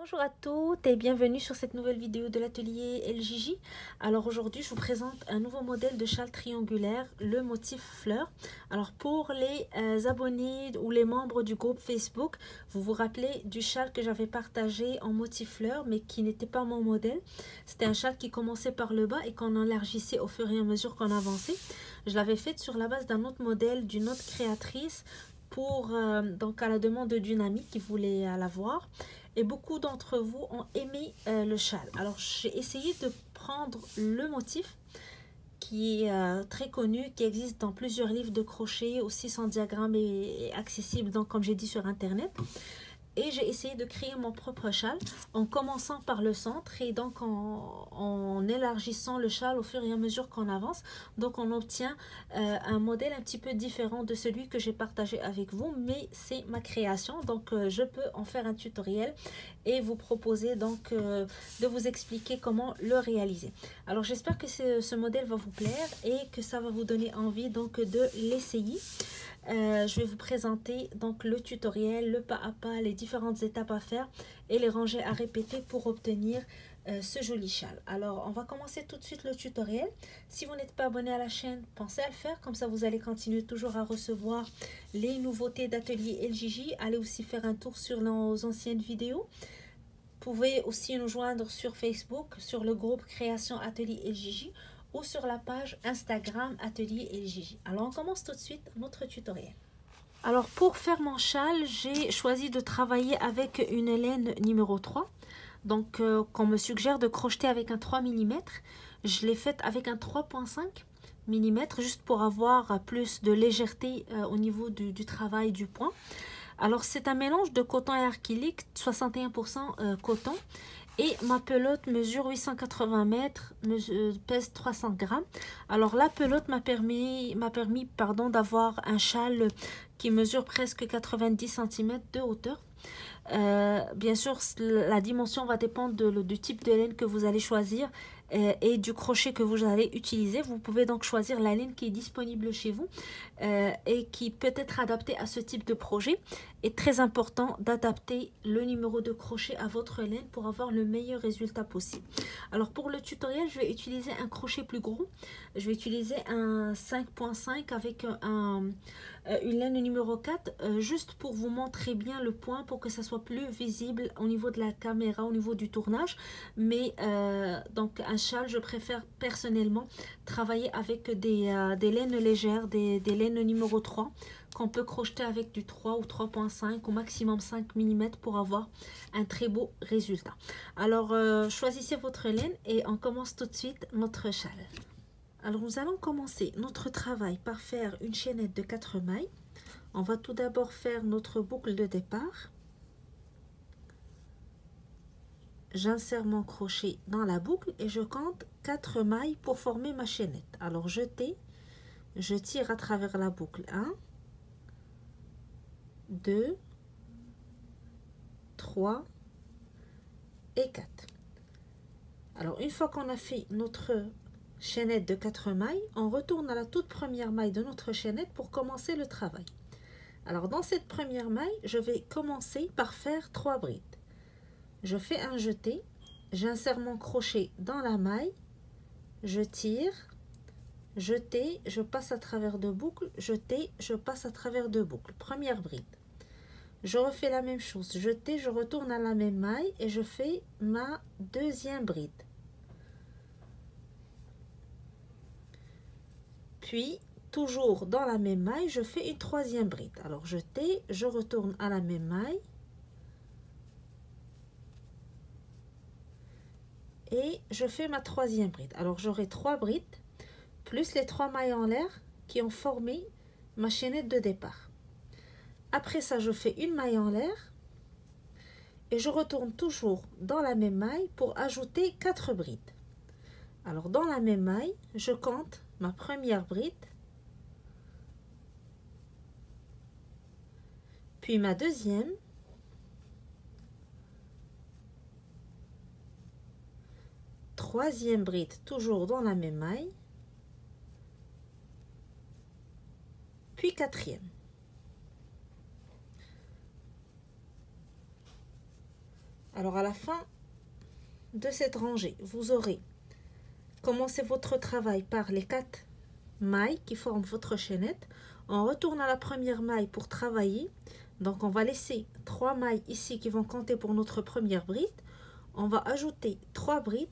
Bonjour à toutes et bienvenue sur cette nouvelle vidéo de l'atelier LJJ. Alors aujourd'hui je vous présente un nouveau modèle de châle triangulaire, le motif fleur. Alors pour les abonnés ou les membres du groupe Facebook, vous vous rappelez du châle que j'avais partagé en motif fleur mais qui n'était pas mon modèle. C'était un châle qui commençait par le bas et qu'on élargissait au fur et à mesure qu'on avançait. Je l'avais fait sur la base d'un autre modèle d'une autre créatrice donc à la demande d'une amie qui voulait l'avoir. Et beaucoup d'entre vous ont aimé le châle. Alors j'ai essayé de prendre le motif qui est très connu, qui existe dans plusieurs livres de crochet, aussi sans diagramme et accessible, donc comme j'ai dit, sur internet. Et j'ai essayé de créer mon propre châle en commençant par le centre et donc en élargissant le châle au fur et à mesure qu'on avance. Donc on obtient un modèle un petit peu différent de celui que j'ai partagé avec vous, mais c'est ma création. Donc je peux en faire un tutoriel et vous proposer donc de vous expliquer comment le réaliser. Alors j'espère que ce modèle va vous plaire et que ça va vous donner envie donc de l'essayer. Je vais vous présenter donc le tutoriel, le pas à pas, les différentes étapes à faire et les rangées à répéter pour obtenir ce joli châle. Alors on va commencer tout de suite le tutoriel. Si vous n'êtes pas abonné à la chaîne, pensez à le faire, comme ça vous allez continuer toujours à recevoir les nouveautés d'atelier LJJ. Allez aussi faire un tour sur nos anciennes vidéos. Vous pouvez aussi nous joindre sur Facebook, sur le groupe Création Atelier LJJ ou sur la page Instagram Atelier LJJ. Alors on commence tout de suite notre tutoriel. Alors pour faire mon châle, j'ai choisi de travailler avec une laine numéro 3. Donc qu'on me suggère de crocheter avec un 3 mm. Je l'ai faite avec un 3,5 mm juste pour avoir plus de légèreté au niveau du travail du point. Alors c'est un mélange de coton et acrylique, 61% coton. Et ma pelote mesure 880 mètres, pèse 300 grammes. Alors la pelote m'a permis d'avoir un châle qui mesure presque 90 cm de hauteur. Bien sûr, la dimension va dépendre du type de laine que vous allez choisir et du crochet que vous allez utiliser. Vous pouvez donc choisir la laine qui est disponible chez vous et qui peut être adaptée à ce type de projet. Il est très important d'adapter le numéro de crochet à votre laine pour avoir le meilleur résultat possible. Alors pour le tutoriel, je vais utiliser un crochet plus gros. Je vais utiliser un 5,5 avec une laine numéro 4 juste pour vous montrer bien le point, pour que ça soit plus visible au niveau de la caméra, au niveau du tournage. Mais donc un châle, je préfère personnellement travailler avec des laines légères, des laines numéro 3 qu'on peut crocheter avec du 3 ou 3,5 au maximum 5 mm pour avoir un très beau résultat. Alors choisissez votre laine et on commence tout de suite notre châle. Alors nous allons commencer notre travail par faire une chaînette de 4 mailles. On va tout d'abord faire notre boucle de départ. J'insère mon crochet dans la boucle et je compte 4 mailles pour former ma chaînette. Alors je tire à travers la boucle 1, 2, 3 et 4. Alors une fois qu'on a fait notre chaînette de 4 mailles, on retourne à la toute première maille de notre chaînette pour commencer le travail. Alors dans cette première maille, je vais commencer par faire 3 brides. Je fais un jeté, j'insère mon crochet dans la maille, je tire, jeté, je passe à travers de boucles, jeté, je passe à travers de boucles. Première bride. Je refais la même chose, jeté, je retourne à la même maille et je fais ma deuxième bride. Puis toujours dans la même maille, je fais une troisième bride. Alors jeté, je retourne à la même maille et je fais ma troisième bride. Alors j'aurai 3 brides plus les 3 mailles en l'air qui ont formé ma chaînette de départ. Après ça, je fais une maille en l'air et je retourne toujours dans la même maille pour ajouter 4 brides. Alors dans la même maille, je compte ma première bride, puis ma deuxième, troisième bride toujours dans la même maille, puis quatrième. Alors à la fin de cette rangée, vous aurez commencé votre travail par les 4 mailles qui forment votre chaînette. On retourne à la première maille pour travailler. Donc on va laisser 3 mailles ici qui vont compter pour notre première bride. On va ajouter 3 brides,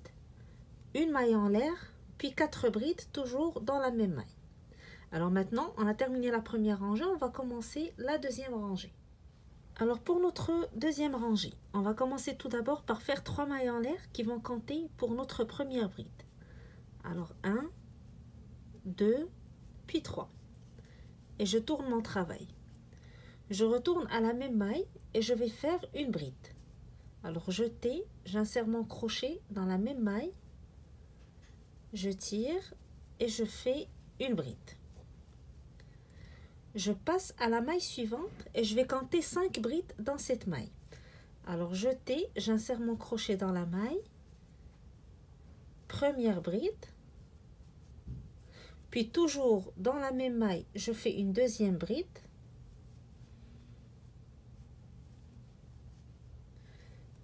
une maille en l'air, puis 4 brides toujours dans la même maille. Alors maintenant, on a terminé la première rangée, on va commencer la deuxième rangée. Alors pour notre deuxième rangée, on va commencer tout d'abord par faire 3 mailles en l'air qui vont compter pour notre première bride. Alors 1, 2, puis 3. Et je tourne mon travail. Je retourne à la même maille et je vais faire une bride. Alors jeter, j'insère mon crochet dans la même maille, je tire et je fais une bride. Je passe à la maille suivante et je vais compter 5 brides dans cette maille. Alors jeter, j'insère mon crochet dans la maille, première bride, puis toujours dans la même maille, je fais une deuxième bride,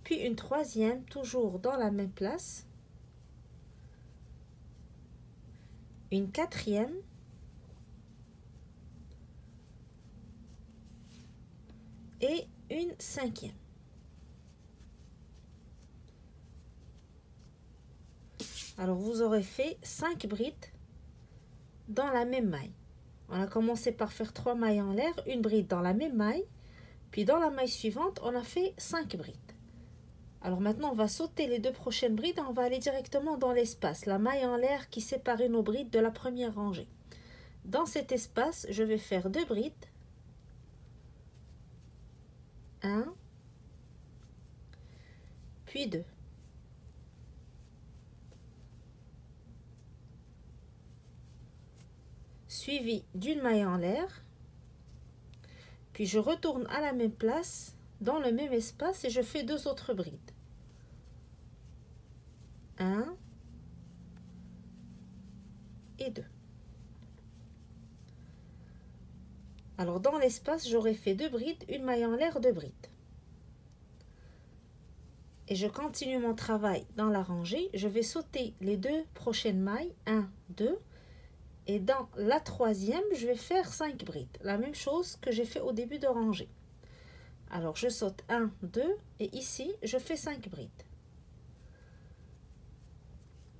puis une troisième, toujours dans la même place, une quatrième, et une cinquième. Alors vous aurez fait 5 brides dans la même maille. On a commencé par faire 3 mailles en l'air, une bride dans la même maille, puis dans la maille suivante, on a fait 5 brides. Alors maintenant, on va sauter les 2 prochaines brides et on va aller directement dans l'espace, la maille en l'air qui séparait nos brides de la première rangée. Dans cet espace, je vais faire 2 brides. 1, puis 2. Suivi d'une maille en l'air, puis je retourne à la même place, dans le même espace et je fais 2 autres brides. 1 et 2. Alors dans l'espace, j'aurais fait 2 brides, une maille en l'air, 2 brides. Et je continue mon travail dans la rangée. Je vais sauter les 2 prochaines mailles, 1, 2. Et dans la troisième, je vais faire 5 brides. La même chose que j'ai fait au début de rangée. Alors je saute 1, 2 et ici, je fais 5 brides.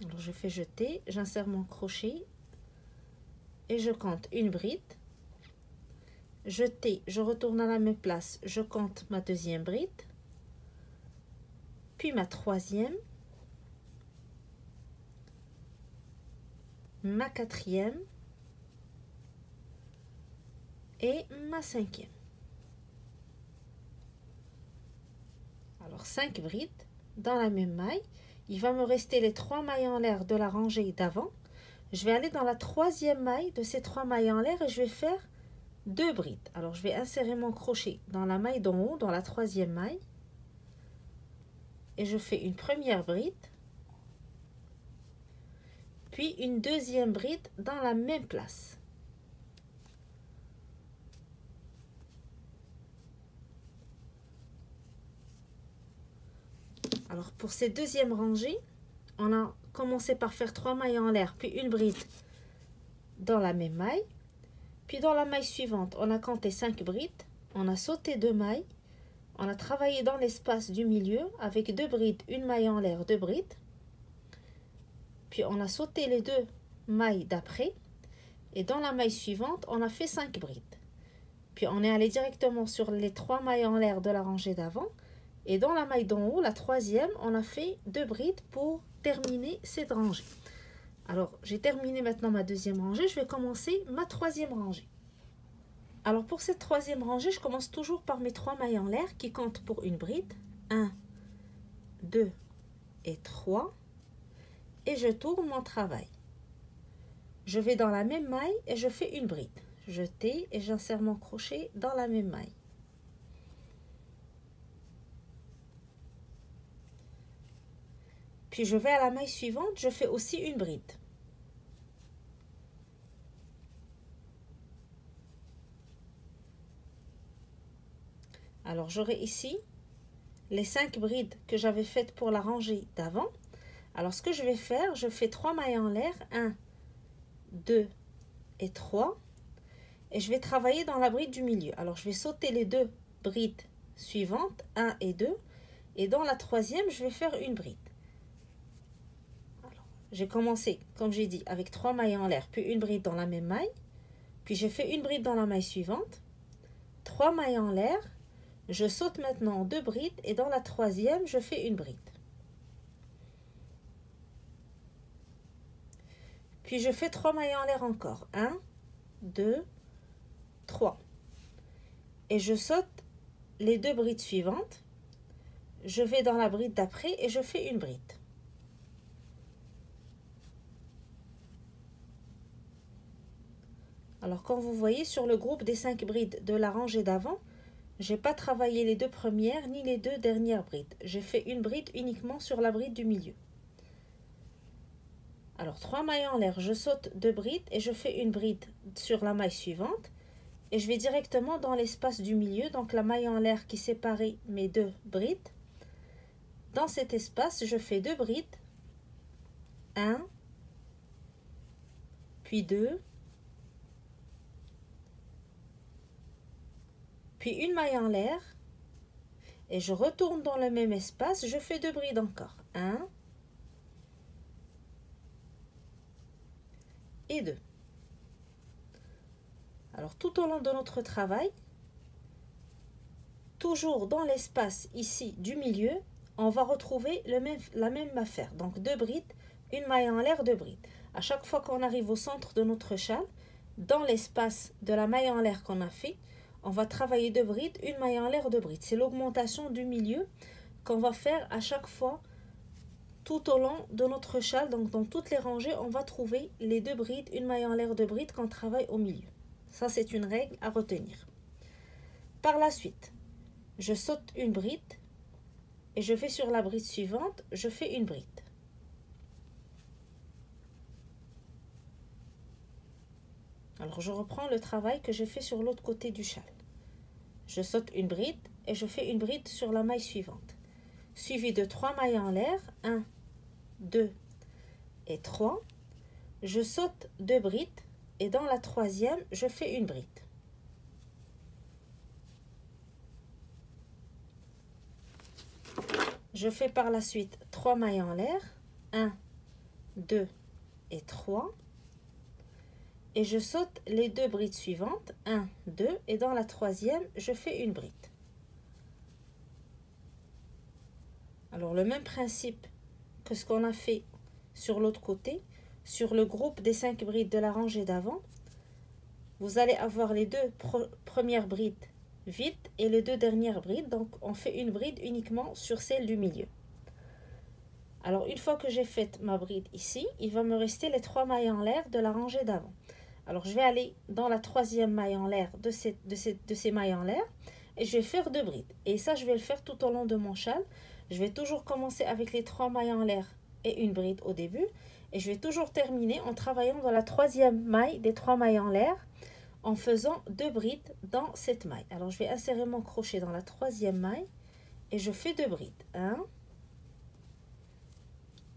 Alors je fais jeter, j'insère mon crochet et je compte une bride. Jeter, je retourne à la même place, je compte ma deuxième bride, puis ma troisième, ma quatrième et ma cinquième. Alors 5 brides dans la même maille. Il va me rester les 3 mailles en l'air de la rangée d'avant. Je vais aller dans la troisième maille de ces 3 mailles en l'air et je vais faire 2 brides. Alors je vais insérer mon crochet dans la maille d'en haut, dans la troisième maille. Et je fais une première bride. Puis une deuxième bride dans la même place. Alors pour cette deuxième rangée, on a commencé par faire 3 mailles en l'air, puis une bride dans la même maille. Puis dans la maille suivante, on a compté 5 brides, on a sauté 2 mailles, on a travaillé dans l'espace du milieu avec 2 brides, une maille en l'air, 2 brides. Puis on a sauté les 2 mailles d'après et dans la maille suivante, on a fait 5 brides. Puis on est allé directement sur les 3 mailles en l'air de la rangée d'avant. Et dans la maille d'en haut, la troisième, on a fait 2 brides pour terminer cette rangée. Alors, j'ai terminé maintenant ma deuxième rangée. Je vais commencer ma troisième rangée. Alors, pour cette troisième rangée, je commence toujours par mes 3 mailles en l'air qui comptent pour une bride. 1, 2 et 3. Et je tourne mon travail. Je vais dans la même maille et je fais une bride. Jeter et j'insère mon crochet dans la même maille. Puis je vais à la maille suivante, je fais aussi une bride. Alors j'aurai ici les 5 brides que j'avais faites pour la rangée d'avant. Alors ce que je vais faire, je fais 3 mailles en l'air, 1, 2 et 3. Et je vais travailler dans la bride du milieu. Alors je vais sauter les 2 brides suivantes, 1 et 2. Et dans la troisième, je vais faire une bride. J'ai commencé, comme j'ai dit, avec 3 mailles en l'air, puis une bride dans la même maille. Puis j'ai fait une bride dans la maille suivante. 3 mailles en l'air. Je saute maintenant 2 brides et dans la troisième, je fais une bride. Puis je fais 3 mailles en l'air encore. 1, 2, 3. Et je saute les 2 brides suivantes. Je vais dans la bride d'après et je fais une bride. Alors comme vous voyez sur le groupe des 5 brides de la rangée d'avant, j'ai pas travaillé les 2 premières ni les 2 dernières brides. J'ai fait une bride uniquement sur la bride du milieu. Alors 3 mailles en l'air, je saute 2 brides et je fais une bride sur la maille suivante. Et je vais directement dans l'espace du milieu, donc la maille en l'air qui séparait mes 2 brides. Dans cet espace, je fais 2 brides. 1, puis 2, puis une maille en l'air. Et je retourne dans le même espace, je fais 2 brides encore. 1 et 2. Alors tout au long de notre travail, toujours dans l'espace ici du milieu, on va retrouver la même affaire. Donc 2 brides, une maille en l'air, 2 brides. À chaque fois qu'on arrive au centre de notre châle, dans l'espace de la maille en l'air qu'on a fait, on va travailler 2 brides, une maille en l'air, 2 brides. C'est l'augmentation du milieu qu'on va faire à chaque fois tout au long de notre châle. Donc dans toutes les rangées, on va trouver les 2 brides, une maille en l'air, 2 brides qu'on travaille au milieu. Ça, c'est une règle à retenir. Par la suite, je saute une bride et je vais sur la bride suivante, je fais une bride. Alors, je reprends le travail que j'ai fait sur l'autre côté du châle. Je saute une bride et je fais une bride sur la maille suivante. Suivi de 3 mailles en l'air, 1, 2 et 3. Je saute 2 brides et dans la troisième, je fais une bride. Je fais par la suite 3 mailles en l'air, 1, 2 et 3. Et je saute les 2 brides suivantes, 1, 2, et dans la troisième, je fais une bride. Alors le même principe que ce qu'on a fait sur l'autre côté, sur le groupe des 5 brides de la rangée d'avant, vous allez avoir les 2 premières brides vides et les 2 dernières brides. Donc on fait une bride uniquement sur celle du milieu. Alors une fois que j'ai fait ma bride ici, il va me rester les 3 mailles en l'air de la rangée d'avant. Alors je vais aller dans la troisième maille en l'air de ces mailles en l'air et je vais faire 2 brides. Et ça, je vais le faire tout au long de mon châle. Je vais toujours commencer avec les 3 mailles en l'air et une bride au début. Et je vais toujours terminer en travaillant dans la troisième maille des 3 mailles en l'air en faisant 2 brides dans cette maille. Alors je vais insérer mon crochet dans la troisième maille et je fais 2 brides. 1,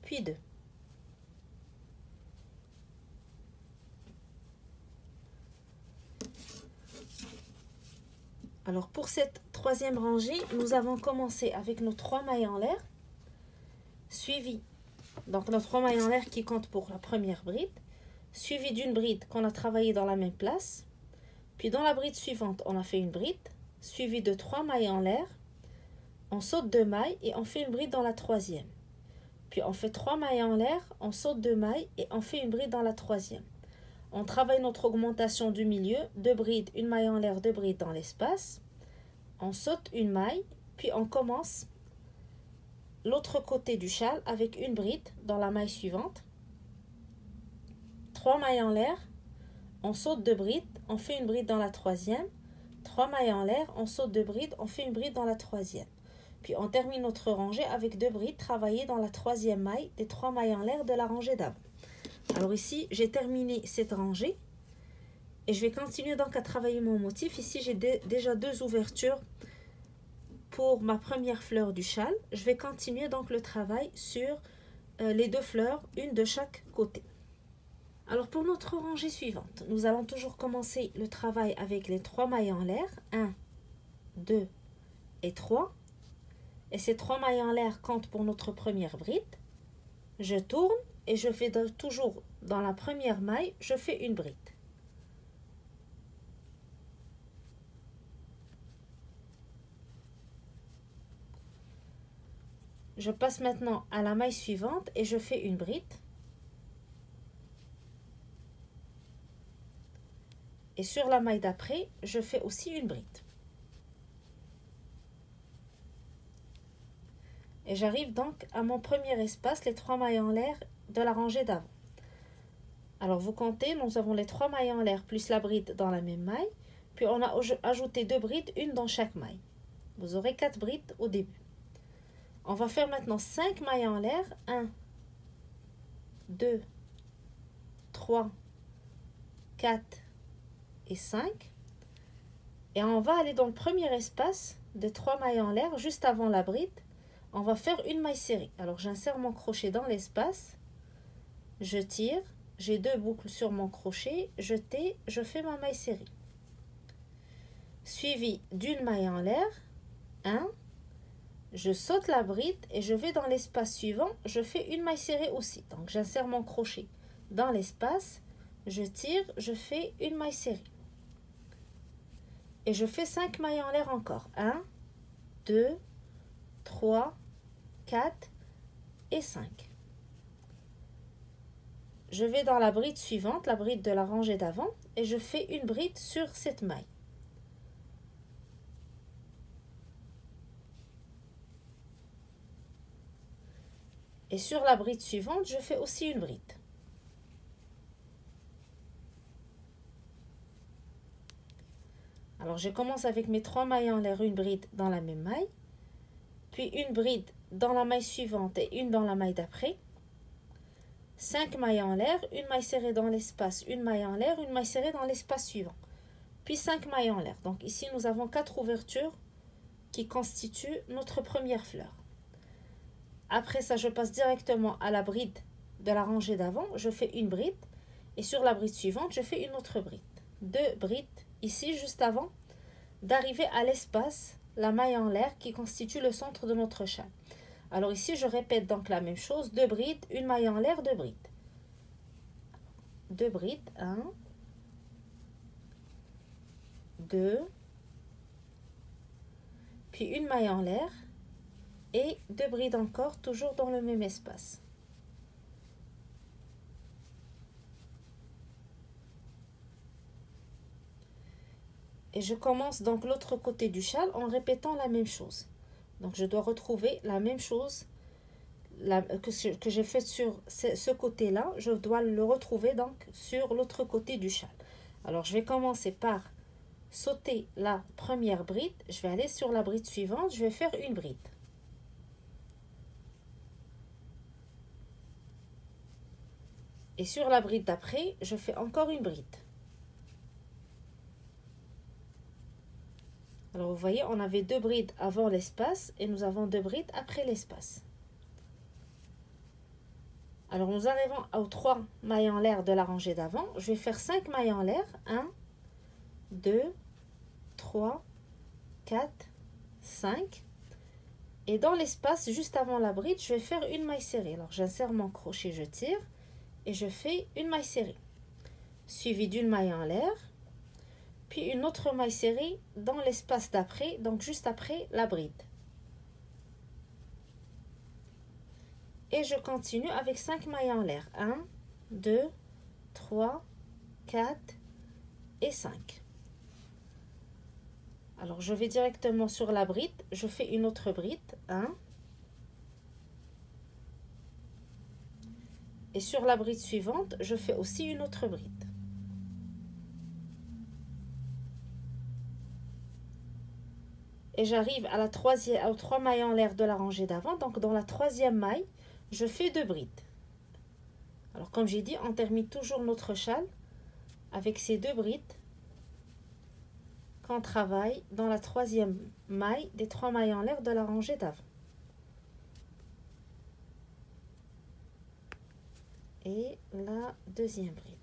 puis 2. Alors pour cette troisième rangée, nous avons commencé avec nos 3 mailles en l'air, suivi, donc nos 3 mailles en l'air qui comptent pour la première bride, suivi d'une bride qu'on a travaillée dans la même place, puis dans la bride suivante, on a fait une bride, suivi de 3 mailles en l'air, on saute 2 mailles et on fait une bride dans la troisième. Puis on fait 3 mailles en l'air, on saute 2 mailles et on fait une bride dans la troisième. On travaille notre augmentation du milieu, 2 brides, une maille en l'air, 2 brides dans l'espace. On saute une maille, puis on commence l'autre côté du châle avec une bride dans la maille suivante. 3 mailles en l'air, on saute 2 brides, on fait une bride dans la troisième. 3 mailles en l'air, on saute 2 brides, on fait une bride dans la troisième. Puis on termine notre rangée avec 2 brides travaillées dans la troisième maille des 3 mailles en l'air de la rangée d'avant. Alors ici, j'ai terminé cette rangée et je vais continuer donc à travailler mon motif. Ici, j'ai déjà 2 ouvertures pour ma première fleur du châle. Je vais continuer donc le travail sur les 2 fleurs, une de chaque côté. Alors pour notre rangée suivante, nous allons toujours commencer le travail avec les 3 mailles en l'air, 1, 2 et 3. Et ces 3 mailles en l'air comptent pour notre première bride. Je tourne et je fais toujours dans la première maille, je fais une bride. Je passe maintenant à la maille suivante et je fais une bride. Et sur la maille d'après, je fais aussi une bride. Et j'arrive donc à mon premier espace, les 3 mailles en l'air de la rangée d'avant. Alors vous comptez, nous avons les 3 mailles en l'air plus la bride dans la même maille. Puis on a ajouté 2 brides, une dans chaque maille. Vous aurez 4 brides au début. On va faire maintenant 5 mailles en l'air. 1, 2, 3, 4 et 5. Et on va aller dans le premier espace de 3 mailles en l'air, juste avant la bride. On va faire une maille serrée. Alors j'insère mon crochet dans l'espace. Je tire. J'ai 2 boucles sur mon crochet. Je tais. Je fais ma maille serrée. Suivi d'une maille en l'air. 1. Je saute la bride et je vais dans l'espace suivant, je fais une maille serrée aussi. Donc j'insère mon crochet dans l'espace, je tire, je fais une maille serrée. Et je fais 5 mailles en l'air encore. 1, 2, 3, 4 et 5. Je vais dans la bride suivante, la bride de la rangée d'avant, et je fais une bride sur cette maille. Et sur la bride suivante, je fais aussi une bride. Alors je commence avec mes 3 mailles en l'air, une bride dans la même maille, puis une bride dans la maille suivante et une dans la maille d'après. 5 mailles en l'air, une maille serrée dans l'espace, une maille en l'air, une maille serrée dans l'espace suivant. Puis 5 mailles en l'air. Donc ici nous avons 4 ouvertures qui constituent notre première fleur. Après ça, je passe directement à la bride de la rangée d'avant. Je fais une bride. Et sur la bride suivante, je fais une autre bride. 2 brides ici, juste avant d'arriver à l'espace, la maille en l'air qui constitue le centre de notre châle. Alors ici, je répète donc la même chose. 2 brides, une maille en l'air, 2 brides. 2 brides, 1, 2, puis une maille en l'air. Et 2 brides encore, toujours dans le même espace. Et je commence donc l'autre côté du châle en répétant la même chose. Donc je dois retrouver la même chose que j'ai fait sur ce côté-là. Je dois le retrouver donc sur l'autre côté du châle. Alors je vais commencer par sauter la première bride. Je vais aller sur la bride suivante. Je vais faire une bride. Et sur la bride d'après, je fais encore une bride. Alors vous voyez, on avait 2 brides avant l'espace et nous avons 2 brides après l'espace. Alors nous arrivons aux 3 mailles en l'air de la rangée d'avant. Je vais faire 5 mailles en l'air. 1, 2, 3, 4, 5. Et dans l'espace, juste avant la bride, je vais faire une maille serrée. Alors j'insère mon crochet, je tire. Et je fais une maille serrée, suivie d'une maille en l'air, puis une autre maille serrée dans l'espace d'après, donc juste après la bride. Et je continue avec 5 mailles en l'air. 1, 2, 3, 4 et 5. Alors je vais directement sur la bride, je fais une autre bride. 1. Et sur la bride suivante, je fais aussi une autre bride. Et j'arrive à la aux 3 mailles en l'air de la rangée d'avant. Donc dans la 3e maille, je fais 2 brides. Alors comme j'ai dit, on termine toujours notre châle avec ces 2 brides. qu'on travaille dans la troisième maille des 3 mailles en l'air de la rangée d'avant. Et la deuxième bride.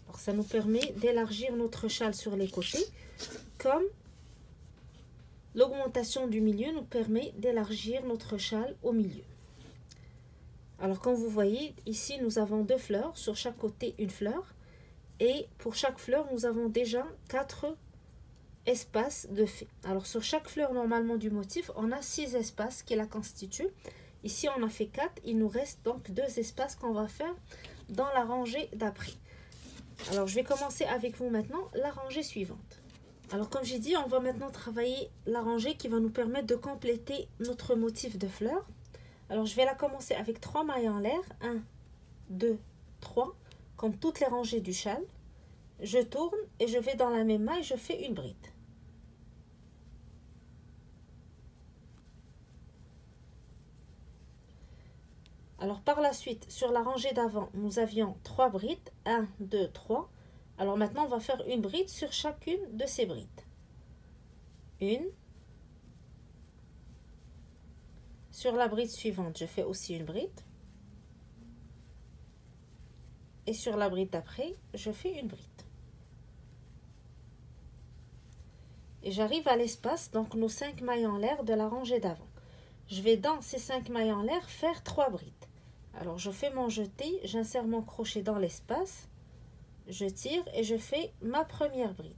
Alors ça nous permet d'élargir notre châle sur les côtés, comme l'augmentation du milieu nous permet d'élargir notre châle au milieu. Alors comme vous voyez, ici nous avons 2 fleurs, sur chaque côté une fleur. Et pour chaque fleur, nous avons déjà 4 espaces de fait. Alors sur chaque fleur normalement du motif, on a 6 espaces qui la constituent. Ici on a fait 4, il nous reste donc 2 espaces qu'on va faire dans la rangée d'après. Alors je vais commencer avec vous maintenant la rangée suivante. Alors comme j'ai dit, on va maintenant travailler la rangée qui va nous permettre de compléter notre motif de fleurs. Alors je vais la commencer avec 3 mailles en l'air, 1, 2, 3, comme toutes les rangées du châle. Je tourne et je vais dans la même maille, je fais une bride. Alors par la suite, sur la rangée d'avant, nous avions 3 brides, 1, 2, 3. Alors maintenant, on va faire une bride sur chacune de ces brides. Une. Sur la bride suivante, je fais aussi une bride. Et sur la bride d'après, je fais une bride. Et j'arrive à l'espace, donc nos 5 mailles en l'air de la rangée d'avant. Je vais dans ces 5 mailles en l'air faire 3 brides. Alors je fais mon jeté, j'insère mon crochet dans l'espace, je tire et je fais ma première bride.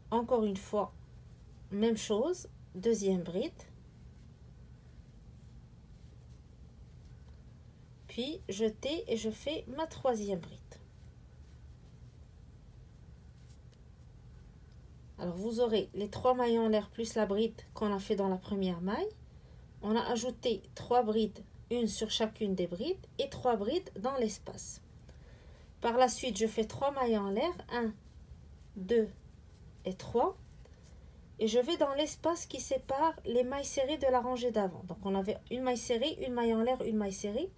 Encore une fois, même chose, deuxième bride. Puis jeté et je fais ma troisième bride. Alors vous aurez les 3 mailles en l'air plus la bride qu'on a fait dans la première maille. On a ajouté 3 brides, une sur chacune des brides et 3 brides dans l'espace. Par la suite, je fais 3 mailles en l'air, 1, 2 et 3. Et je vais dans l'espace qui sépare les mailles serrées de la rangée d'avant. Donc on avait une maille serrée, une maille en l'air, une maille serrée.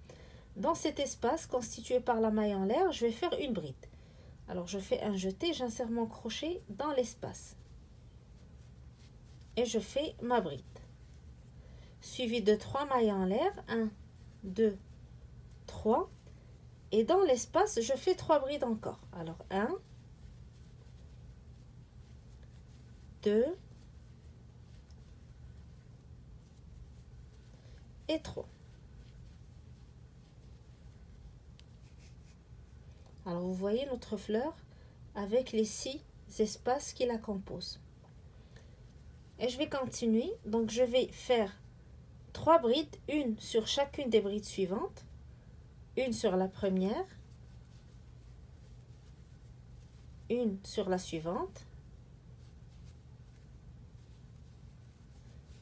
Dans cet espace constitué par la maille en l'air, je vais faire une bride. Alors je fais un jeté, j'insère mon crochet dans l'espace. Et je fais ma bride. Suivi de 3 mailles en l'air, 1, 2, 3. Et dans l'espace, je fais 3 brides encore. Alors 1, 2 et 3. Alors vous voyez notre fleur avec les 6 espaces qui la composent. Et je vais continuer. Donc je vais faire 3 brides, une sur chacune des brides suivantes, une sur la première, une sur la suivante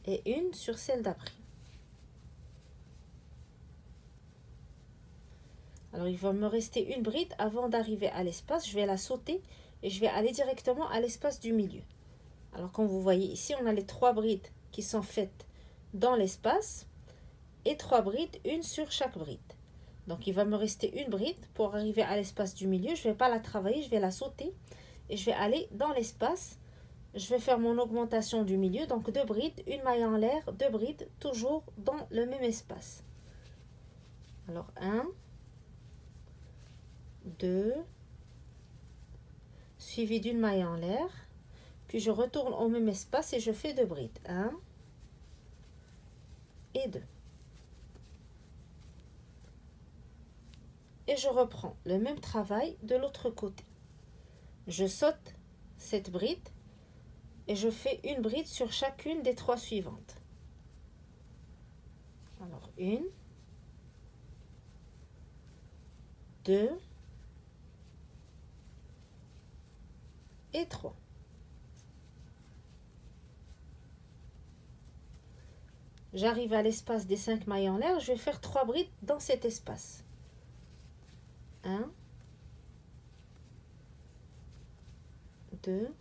et une sur celle d'après. Alors il va me rester une bride avant d'arriver à l'espace. Je vais la sauter et je vais aller directement à l'espace du milieu. Alors comme vous voyez ici, on a les 3 brides qui sont faites dans l'espace et 3 brides, une sur chaque bride. Donc il va me rester une bride pour arriver à l'espace du milieu. Je ne vais pas la travailler, je vais la sauter et je vais aller dans l'espace. Je vais faire mon augmentation du milieu, donc 2 brides, une maille en l'air, 2 brides, toujours dans le même espace. Alors 1, 2, suivi d'une maille en l'air, puis je retourne au même espace et je fais 2 brides. 1 et 2. Et je reprends le même travail de l'autre côté. Je saute cette bride et je fais une bride sur chacune des 3 suivantes. Alors 1, 2 et 3. J'arrive à l'espace des 5 mailles en l'air, je vais faire 3 brides dans cet espace. 1, 2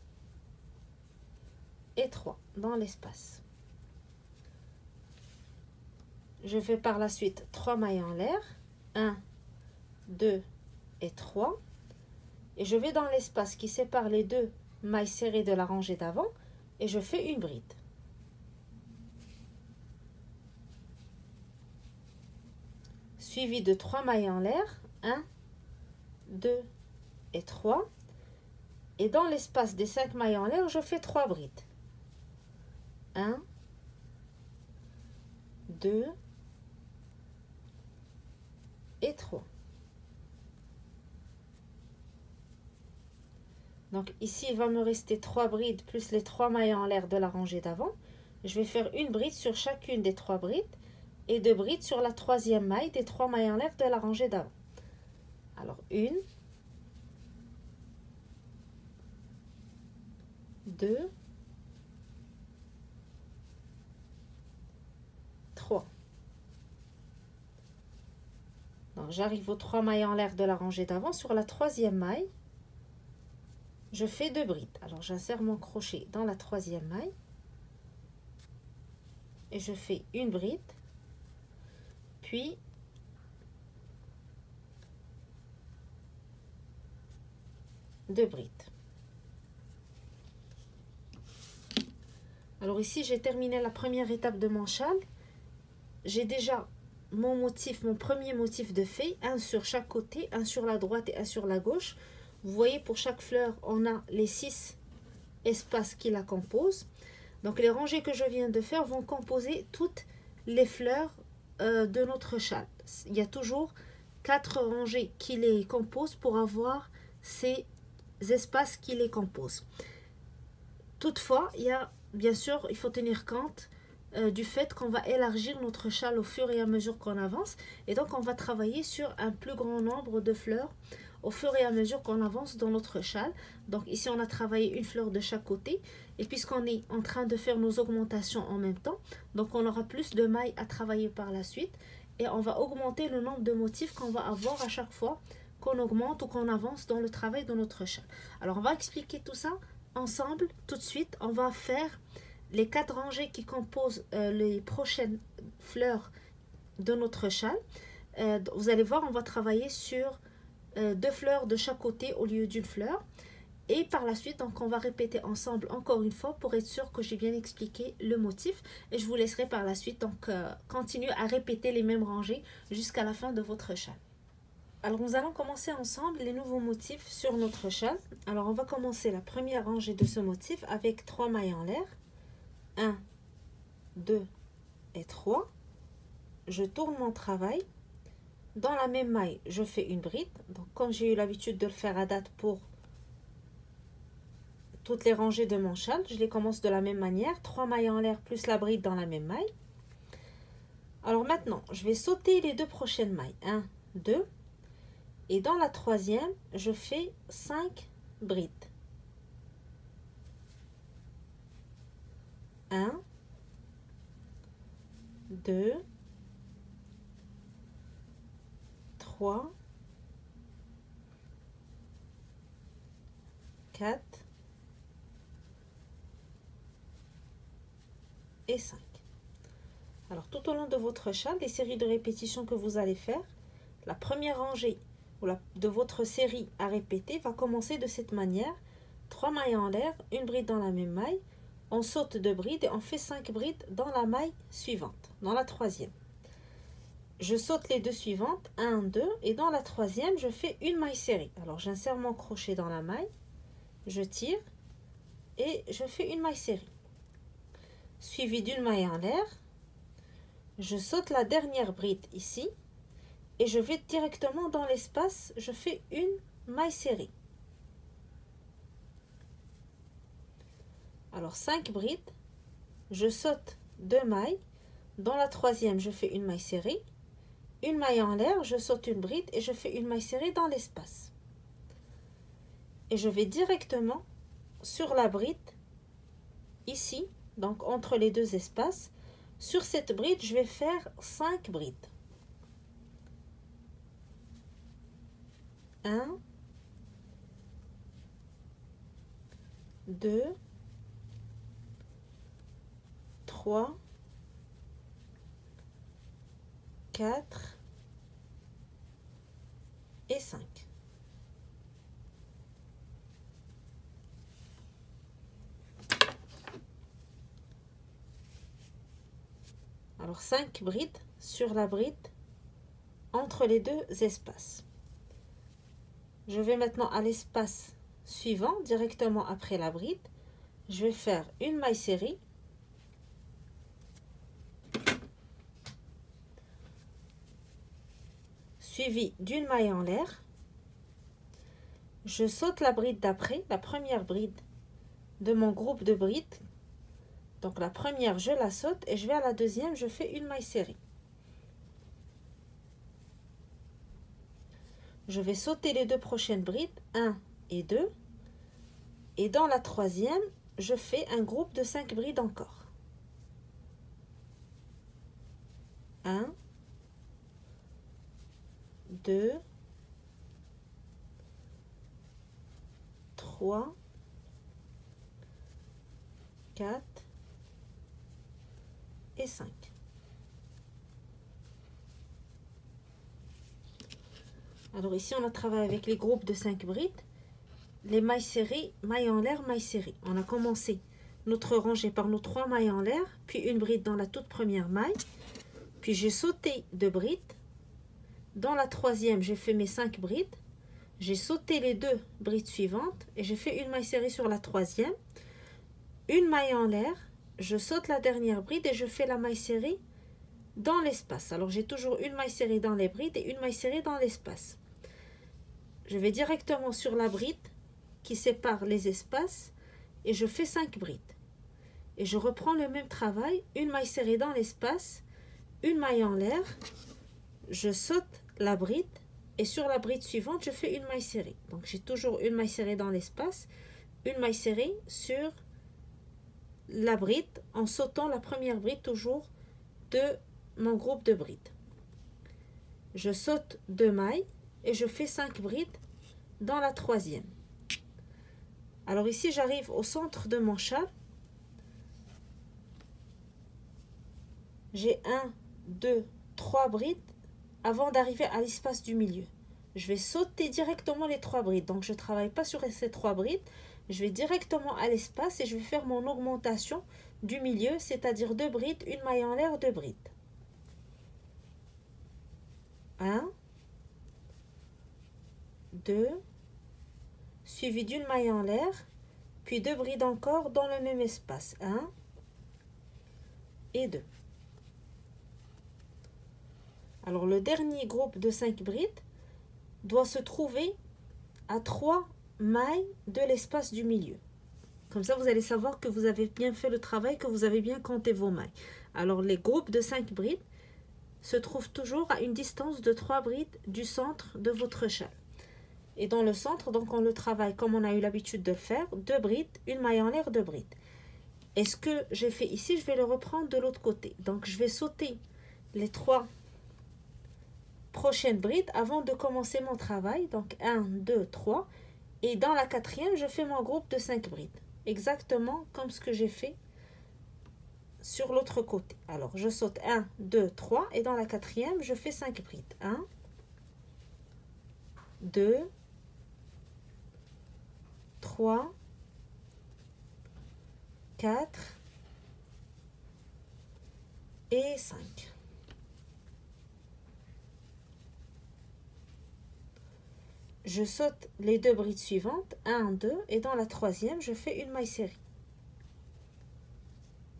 et 3 dans l'espace. Je fais par la suite 3 mailles en l'air, 1, 2 et 3. et je vais dans l'espace qui sépare les deux mailles serrées de la rangée d'avant et je fais une bride. Suivi de 3 mailles en l'air, 1, 2 et 3. Et dans l'espace des 5 mailles en l'air, je fais 3 brides. 1, 2 et 3. Donc ici, il va me rester 3 brides plus les 3 mailles en l'air de la rangée d'avant. Je vais faire une bride sur chacune des 3 brides et 2 brides sur la troisième maille des 3 mailles en l'air de la rangée d'avant. Alors, 1, 2, 3. Donc, j'arrive aux 3 mailles en l'air de la rangée d'avant. Sur la troisième maille, je fais 2 brides. Alors, j'insère mon crochet dans la troisième maille et je fais une bride, puis deux brides. Alors ici, j'ai terminé la première étape de mon châle. J'ai déjà mon motif, mon premier motif de fée, un sur chaque côté, un sur la droite et un sur la gauche. Vous voyez, pour chaque fleur, on a les 6 espaces qui la composent. Donc les rangées que je viens de faire vont composer toutes les fleurs de notre châle. Il y a toujours 4 rangées qui les composent pour avoir ces espaces qui les composent. Toutefois, bien sûr, il faut tenir compte du fait qu'on va élargir notre châle au fur et à mesure qu'on avance. Et donc, on va travailler sur un plus grand nombre de fleurs au fur et à mesure qu'on avance dans notre châle. Donc ici, on a travaillé une fleur de chaque côté. Et puisqu'on est en train de faire nos augmentations en même temps, donc on aura plus de mailles à travailler par la suite. Et on va augmenter le nombre de motifs qu'on va avoir à chaque fois qu'on augmente ou qu'on avance dans le travail de notre châle. Alors, on va expliquer tout ça ensemble tout de suite. On va faire les 4 rangées qui composent les prochaines fleurs de notre châle. Vous allez voir, on va travailler sur 2 fleurs de chaque côté au lieu d'une fleur. Et par la suite, donc, on va répéter ensemble encore une fois pour être sûr que j'ai bien expliqué le motif. Et je vous laisserai par la suite donc continuer à répéter les mêmes rangées jusqu'à la fin de votre châle. Alors, nous allons commencer ensemble les nouveaux motifs sur notre châle. Alors, on va commencer la première rangée de ce motif avec 3 mailles en l'air. 1, 2 et 3. Je tourne mon travail. Dans la même maille, je fais une bride. Donc, comme j'ai eu l'habitude de le faire à date pour toutes les rangées de mon châle, je les commence de la même manière. 3 mailles en l'air plus la bride dans la même maille. Alors maintenant, je vais sauter les 2 prochaines mailles. 1, 2. Et dans la troisième, je fais 5 brides. 1, 2, 3, 4 et 5. Alors, tout au long de votre châle, les séries de répétitions que vous allez faire, la première rangée de votre série à répéter va commencer de cette manière. 3 mailles en l'air, une bride dans la même maille, on saute 2 brides et on fait 5 brides dans la maille suivante, dans la troisième. Je saute les 2 suivantes, 1, 2, et dans la troisième, je fais une maille serrée. Alors, j'insère mon crochet dans la maille, je tire et je fais une maille serrée. Suivi d'une maille en l'air, je saute la dernière bride ici et je vais directement dans l'espace, je fais une maille serrée. Alors 5 brides, je saute 2 mailles, dans la troisième je fais une maille serrée, une maille en l'air, je saute une bride et je fais une maille serrée dans l'espace. Et je vais directement sur la bride ici, donc entre les 2 espaces. Sur cette bride, je vais faire 5 brides. 1, 2, 3, 4 et 5. Alors 5 brides sur la bride entre les deux espaces. Je vais maintenant à l'espace suivant, directement après la bride. Je vais faire une maille serrée, suivie d'une maille en l'air. Je saute la bride d'après, la première bride de mon groupe de brides. Donc la première, je la saute et je vais à la deuxième, je fais une maille serrée. Je vais sauter les deux prochaines brides, 1 et 2. Et dans la troisième, je fais un groupe de 5 brides encore. 1, 2, 3, 4 et 5. Alors ici, on a travaillé avec les groupes de 5 brides. Les mailles serrées, mailles en l'air, mailles serrées. On a commencé notre rangée par nos 3 mailles en l'air, puis une bride dans la toute première maille. Puis j'ai sauté 2 brides. Dans la troisième, j'ai fait mes 5 brides. J'ai sauté les 2 brides suivantes et j'ai fait une maille serrée sur la troisième. Une maille en l'air, je saute la dernière bride et je fais la maille serrée dans l'espace. Alors j'ai toujours une maille serrée dans les brides et une maille serrée dans l'espace. Je vais directement sur la bride qui sépare les espaces et je fais 5 brides. Et je reprends le même travail, une maille serrée dans l'espace, une maille en l'air, je saute la bride et sur la bride suivante, je fais une maille serrée. Donc j'ai toujours une maille serrée dans l'espace, une maille serrée sur la bride en sautant la première bride toujours de mon groupe de brides. Je saute 2 mailles et je fais 5 brides dans la troisième. Alors ici, j'arrive au centre de mon châle. J'ai 1, 2, 3 brides avant d'arriver à l'espace du milieu. Je vais sauter directement les 3 brides. Donc, je ne travaille pas sur ces 3 brides. Je vais directement à l'espace et je vais faire mon augmentation du milieu, c'est-à-dire 2 brides, une maille en l'air, 2 brides. 1, 2, suivi d'une maille en l'air, puis 2 brides encore dans le même espace. 1 et 2. Alors le dernier groupe de 5 brides doit se trouver à 3 mailles de l'espace du milieu. Comme ça, vous allez savoir que vous avez bien fait le travail, que vous avez bien compté vos mailles. Alors les groupes de 5 brides se trouvent toujours à une distance de 3 brides du centre de votre châle. Et dans le centre, donc on le travaille comme on a eu l'habitude de le faire, 2 brides, une maille en l'air, 2 brides. Et ce que j'ai fait ici, je vais le reprendre de l'autre côté. Donc je vais sauter les 3 prochaines brides avant de commencer mon travail. Donc 1, 2, 3. Et dans la quatrième, je fais mon groupe de 5 brides. Exactement comme ce que j'ai fait sur l'autre côté. Alors je saute 1, 2, 3. Et dans la quatrième, je fais 5 brides. 1, 2, 3, 4 et 5. Je saute les 2 brides suivantes, 1, 2, et dans la troisième, je fais une maille serrée.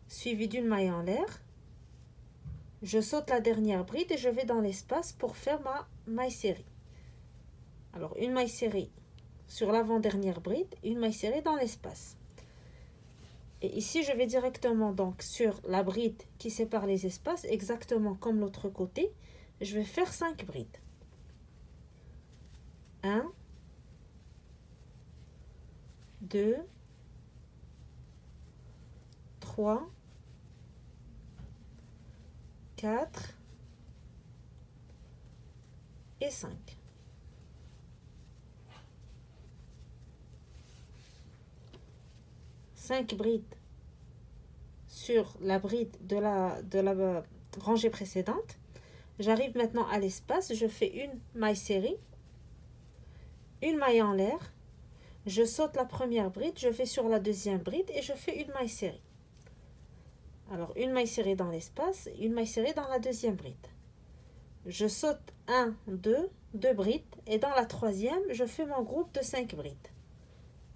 Suivie d'une maille en l'air. Je saute la dernière bride et je vais dans l'espace pour faire ma maille serrée. Alors, une maille serrée sur l'avant-dernière bride, une maille serrée dans l'espace. Et ici, je vais directement donc sur la bride qui sépare les espaces, exactement comme l'autre côté. Je vais faire 5 brides. 1, 2, 3, 4 et 5. Cinq brides sur la bride de la rangée précédente. J'arrive maintenant à l'espace, je fais une maille serrée, une maille en l'air, je saute la première bride, je vais sur la deuxième bride et je fais une maille serrée. Alors, une maille serrée dans l'espace, une maille serrée dans la deuxième bride. Je saute 1, 2, 2 brides. Et dans la troisième, je fais mon groupe de 5 brides.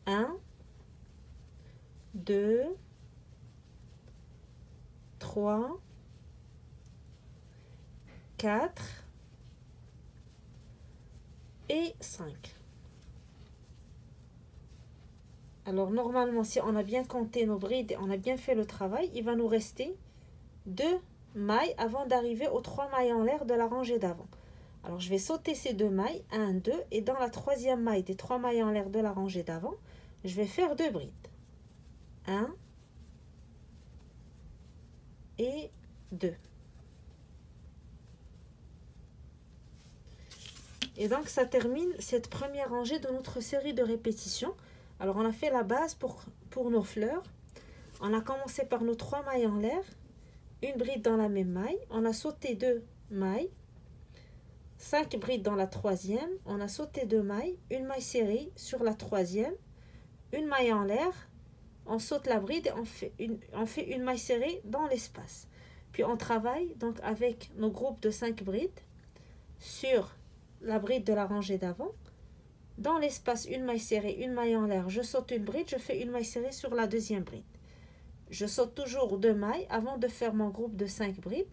1, 2, 3, 4 et 5. Alors normalement, si on a bien compté nos brides et on a bien fait le travail, il va nous rester 2 mailles avant d'arriver aux 3 mailles en l'air de la rangée d'avant. Alors je vais sauter ces 2 mailles, 1, 2, et dans la troisième maille des 3 mailles en l'air de la rangée d'avant, je vais faire 2 brides. 1 et 2. Et donc ça termine cette première rangée de notre série de répétitions. Alors on a fait la base pour nos fleurs. On a commencé par nos 3 mailles en l'air, une bride dans la même maille, on a sauté 2 mailles, 5 brides dans la troisième, on a sauté 2 mailles, une maille serrée sur la troisième, une maille en l'air, on saute la bride et on fait une maille serrée dans l'espace. Puis on travaille donc avec nos groupes de 5 brides sur la bride de la rangée d'avant. Dans l'espace, une maille serrée, une maille en l'air, je saute une bride, je fais une maille serrée sur la deuxième bride. Je saute toujours 2 mailles avant de faire mon groupe de 5 brides.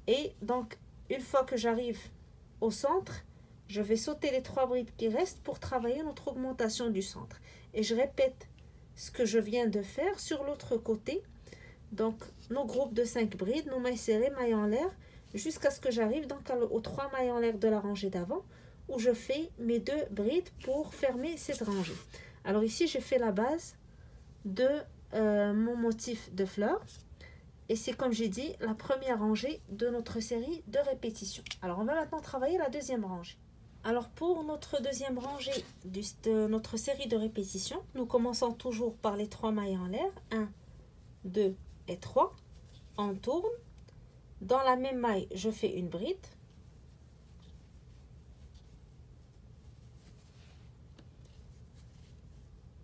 Et donc, une fois que j'arrive au centre, je vais sauter les 3 brides qui restent pour travailler notre augmentation du centre. Et je répète ce que je viens de faire sur l'autre côté. Donc, nos groupes de 5 brides, nos mailles serrées, mailles en l'air, jusqu'à ce que j'arrive donc aux 3 mailles en l'air de la rangée d'avant, où je fais mes 2 brides pour fermer cette rangée. Alors ici, j'ai fait la base de mon motif de fleurs. Et c'est comme j'ai dit, la première rangée de notre série de répétitions. Alors on va maintenant travailler la deuxième rangée. Alors pour notre deuxième rangée de notre série de répétitions, nous commençons toujours par les 3 mailles en l'air. 1, 2 et 3. On tourne. Dans la même maille, je fais une bride.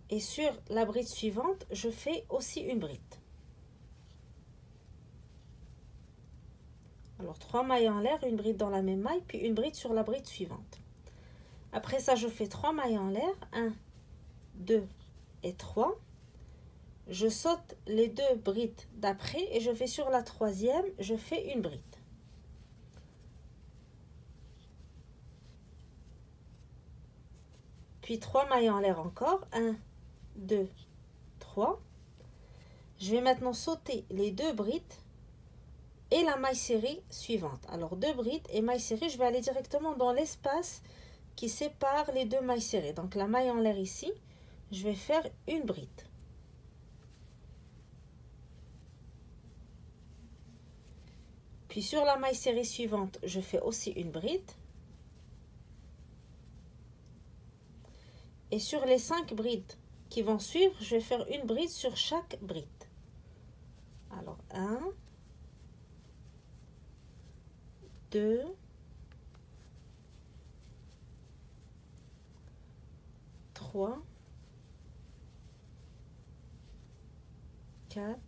Et sur la bride suivante, je fais aussi une bride. Alors 3 mailles en l'air, une bride dans la même maille, puis une bride sur la bride suivante. Après ça, je fais 3 mailles en l'air, 1, 2 et 3. Je saute les 2 brides d'après et je vais sur la troisième, je fais une bride. Puis 3 mailles en l'air encore, 1, 2, 3. Je vais maintenant sauter les 2 brides et la maille serrée suivante. Alors 2 brides et maille serrée, je vais aller directement dans l'espace qui sépare les 2 mailles serrées. Donc la maille en l'air ici, je vais faire une bride. Puis sur la maille serrée suivante, je fais aussi une bride. Et sur les 5 brides qui vont suivre, je vais faire une bride sur chaque bride. Alors 1, 2, 3, 4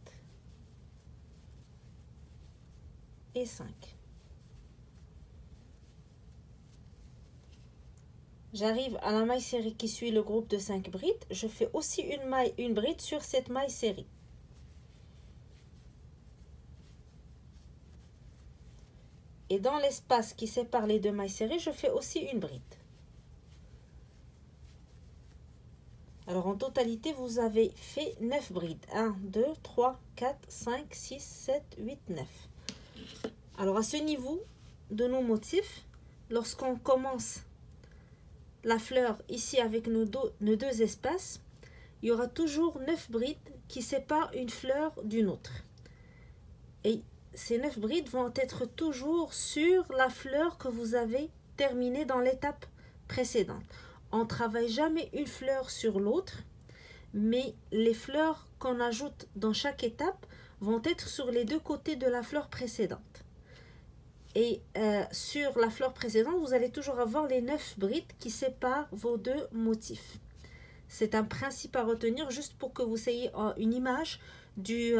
et 5. J'arrive à la maille serrée qui suit le groupe de 5 brides. Je fais aussi une bride sur cette maille serrée. Et dans l'espace qui sépare les 2 mailles serrées, je fais aussi une bride. Alors en totalité, vous avez fait 9 brides. 1, 2, 3, 4, 5, 6, 7, 8, 9. Alors à ce niveau de nos motifs, lorsqu'on commence la fleur ici avec nos 2 espaces, il y aura toujours 9 brides qui séparent une fleur d'une autre. Et ces 9 brides vont être toujours sur la fleur que vous avez terminée dans l'étape précédente. On ne travaille jamais une fleur sur l'autre, mais les fleurs qu'on ajoute dans chaque étape vont être sur les 2 côtés de la fleur précédente. Et sur la fleur précédente, vous allez toujours avoir les 9 brides qui séparent vos 2 motifs. C'est un principe à retenir juste pour que vous ayez une image du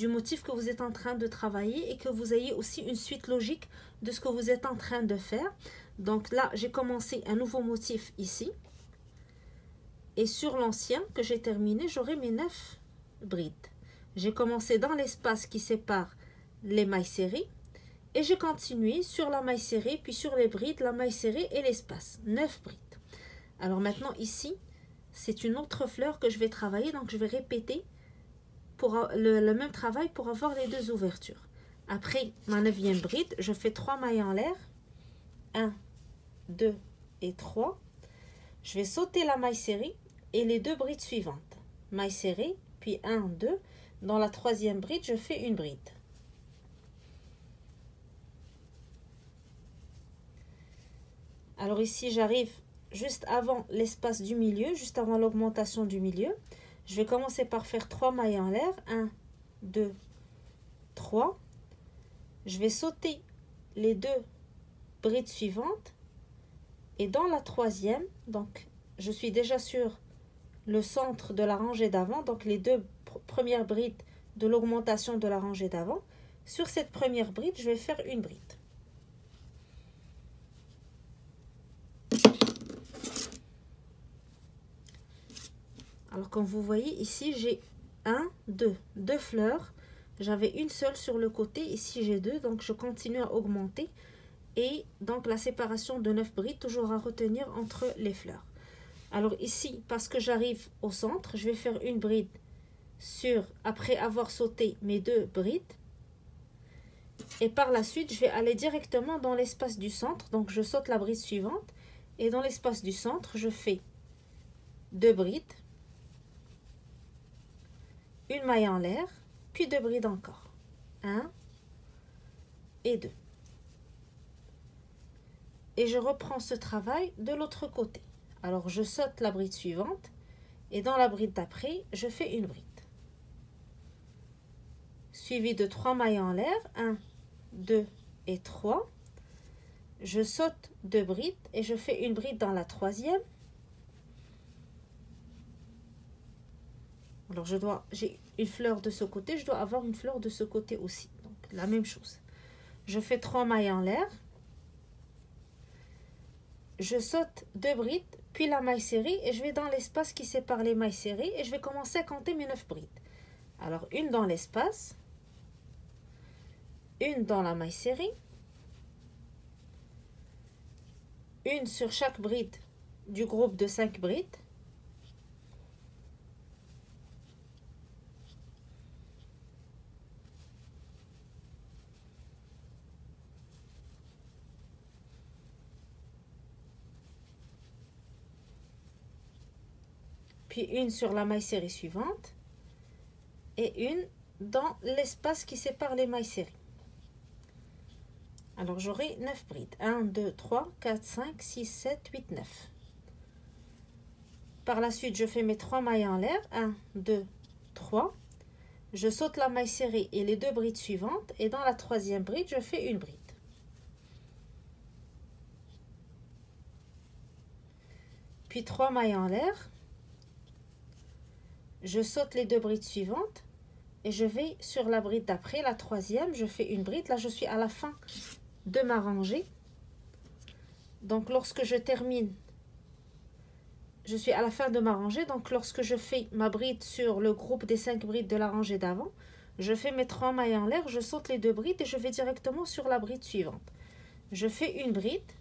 motif que vous êtes en train de travailler et que vous ayez aussi une suite logique de ce que vous êtes en train de faire. Donc là, j'ai commencé un nouveau motif ici. Et sur l'ancien que j'ai terminé, j'aurai mes 9 brides. J'ai commencé dans l'espace qui sépare les mailles serrées. Et j'ai continué sur la maille serrée, puis sur les brides, la maille serrée et l'espace. 9 brides. Alors maintenant ici, c'est une autre fleur que je vais travailler. Donc je vais répéter pour le même travail pour avoir les 2 ouvertures. Après ma 9e bride, je fais 3 mailles en l'air. 1, 2 et 3. Je vais sauter la maille serrée et les 2 brides suivantes. Maille serrée, puis 1, 2. Dans la 3e bride, je fais une bride. Alors ici, j'arrive juste avant l'espace du milieu, juste avant l'augmentation du milieu. Je vais commencer par faire 3 mailles en l'air. 1, 2, 3. Je vais sauter les 2 brides suivantes. Et dans la 3e, donc je suis déjà sur le centre de la rangée d'avant, donc les 2 premières brides de l'augmentation de la rangée d'avant. Sur cette première bride, je vais faire une bride. Alors comme vous voyez ici, j'ai 2 fleurs. J'avais une seule sur le côté, ici j'ai 2, donc je continue à augmenter. Et donc la séparation de 9 brides, toujours à retenir entre les fleurs. Alors ici, parce que j'arrive au centre, je vais faire une bride après avoir sauté mes 2 brides. Et par la suite, je vais aller directement dans l'espace du centre. Donc je saute la bride suivante. Et dans l'espace du centre, je fais 2 brides. Une maille en l'air, puis 2 brides encore. 1 et 2. Et je reprends ce travail de l'autre côté. Alors je saute la bride suivante et dans la bride d'après, je fais une bride. Suivi de 3 mailles en l'air, 1, 2 et 3. Je saute 2 brides et je fais une bride dans la 3e. Alors j'ai une fleur de ce côté, je dois avoir une fleur de ce côté aussi. Donc la même chose. Je fais 3 mailles en l'air. Je saute 2 brides, puis la maille serrée et je vais dans l'espace qui sépare les mailles serrées et je vais commencer à compter mes 9 brides. Alors une dans l'espace, une dans la maille serrée, une sur chaque bride du groupe de 5 brides. Puis une sur la maille serrée suivante et une dans l'espace qui sépare les mailles serrées. Alors j'aurai 9 brides. 1, 2, 3, 4, 5, 6, 7, 8, 9. Par la suite, je fais mes 3 mailles en l'air. 1, 2, 3. Je saute la maille serrée et les 2 brides suivantes. Et dans la 3e bride, je fais une bride. Puis 3 mailles en l'air. Je saute les 2 brides suivantes. Et je vais sur la bride d'après, la 3e, je fais une bride. Là, je suis à la fin de ma rangée. Donc, lorsque je termine, je suis à la fin de ma rangée. Donc, lorsque je fais ma bride sur le groupe des 5 brides de la rangée d'avant, je fais mes 3 mailles en l'air, je saute les 2 brides et je vais directement sur la bride suivante. Je fais une bride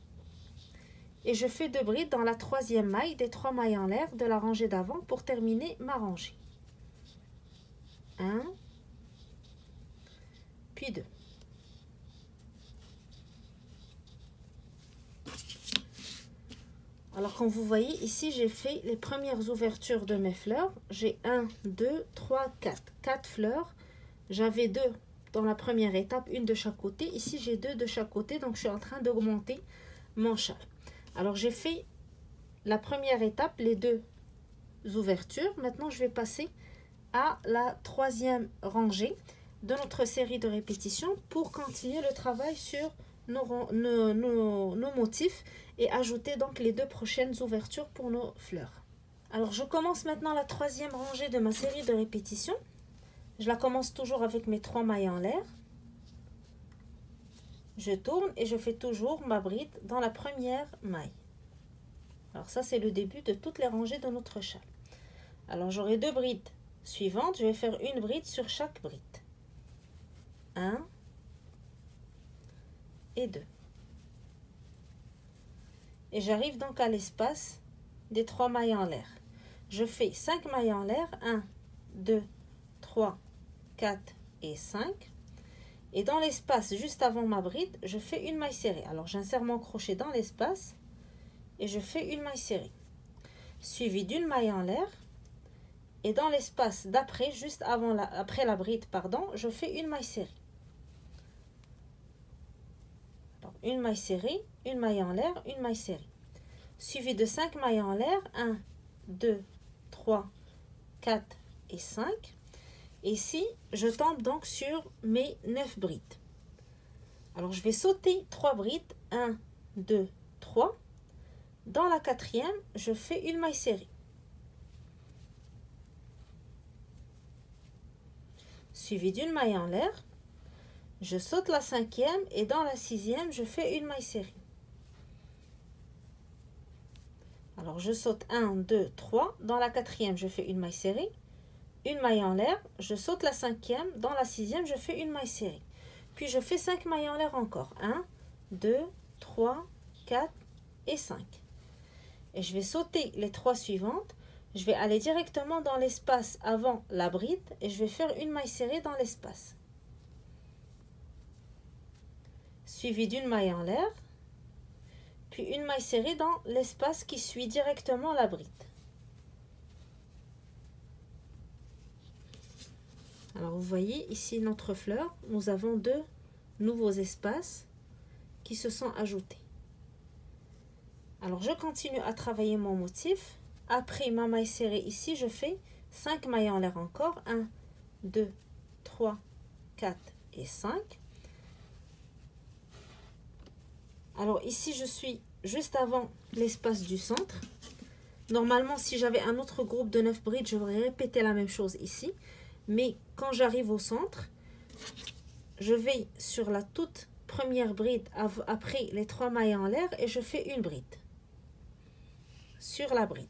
et je fais 2 brides dans la 3e maille des 3 mailles en l'air de la rangée d'avant pour terminer ma rangée. 1, puis 2. Alors comme vous voyez ici, j'ai fait les premières ouvertures de mes fleurs. J'ai 1, 2, 3, 4. 4 fleurs. J'avais 2 dans la première étape, une de chaque côté. Ici, j'ai 2 de chaque côté, donc je suis en train d'augmenter mon châle. Alors j'ai fait la première étape, les 2 ouvertures. Maintenant, je vais passer à la 3e rangée de notre série de répétitions pour continuer le travail sur nos motifs et ajouter donc les 2 prochaines ouvertures pour nos fleurs. Alors je commence maintenant la 3e rangée de ma série de répétitions. Je la commence toujours avec mes 3 mailles en l'air. Je tourne et je fais toujours ma bride dans la première maille. Alors ça, c'est le début de toutes les rangées de notre châle. Alors j'aurai 2 brides suivantes. Je vais faire une bride sur chaque bride. 1 et 2. Et j'arrive donc à l'espace des 3 mailles en l'air. Je fais 5 mailles en l'air. 1, 2, 3, 4 et 5. Et dans l'espace juste avant ma bride, je fais une maille serrée. Alors j'insère mon crochet dans l'espace et je fais une maille serrée. Suivie d'une maille en l'air. Et dans l'espace d'après, juste après la bride, pardon, je fais une maille serrée. Alors, une maille serrée, une maille en l'air, une maille serrée. Suivi de 5 mailles en l'air. 1, 2, 3, 4 et 5. Et ici, je tombe donc sur mes 9 brides. Alors, je vais sauter 3 brides. 1, 2, 3. Dans la 4e, je fais une maille serrée. Suivi d'une maille en l'air. Je saute la 5e et dans la 6e, je fais une maille serrée. Alors, je saute 1, 2, 3. Dans la 4e, je fais une maille serrée. Une maille en l'air. Je saute la 5e. Dans la 6e, je fais une maille serrée. Puis, je fais 5 mailles en l'air encore. 1, 2, 3, 4 et 5. Et je vais sauter les 3 suivantes. Je vais aller directement dans l'espace avant la bride et je vais faire une maille serrée dans l'espace. Suivi d'une maille en l'air. Puis une maille serrée dans l'espace qui suit directement la bride. Alors vous voyez ici notre fleur, nous avons 2 nouveaux espaces qui se sont ajoutés. Alors je continue à travailler mon motif. Après ma maille serrée ici, je fais 5 mailles en l'air encore. 1, 2, 3, 4 et 5. Alors ici, je suis juste avant l'espace du centre. Normalement, si j'avais un autre groupe de 9 brides, j'aurais répété la même chose ici. Mais quand j'arrive au centre, je vais sur la toute première bride après les 3 mailles en l'air et je fais une bride sur la bride.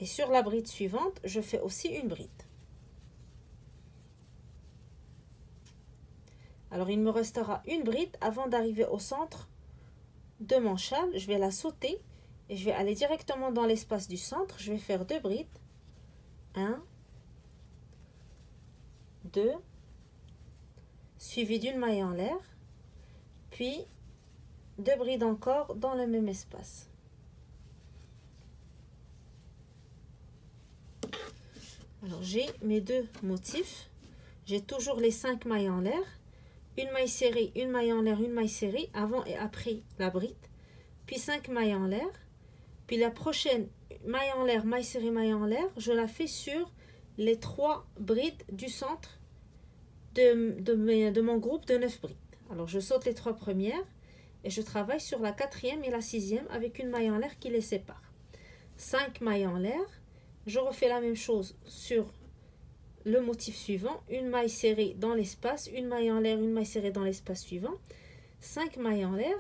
Et sur la bride suivante, je fais aussi une bride. Alors, il me restera une bride avant d'arriver au centre de mon châle. Je vais la sauter et je vais aller directement dans l'espace du centre. Je vais faire 2 brides. 1, 2, suivi d'une maille en l'air. Puis, 2 brides encore dans le même espace. Alors, j'ai mes 2 motifs. J'ai toujours les 5 mailles en l'air. Une maille serrée, une maille en l'air, une maille serrée avant et après la bride. Puis 5 mailles en l'air. Puis la prochaine maille en l'air, maille serrée, maille en l'air, je la fais sur les 3 brides du centre de mon groupe de 9 brides. Alors, je saute les 3 premières et je travaille sur la 4e et la 6e avec une maille en l'air qui les sépare. 5 mailles en l'air. Je refais la même chose sur le motif suivant. Une maille serrée dans l'espace, une maille en l'air, une maille serrée dans l'espace suivant. 5 mailles en l'air.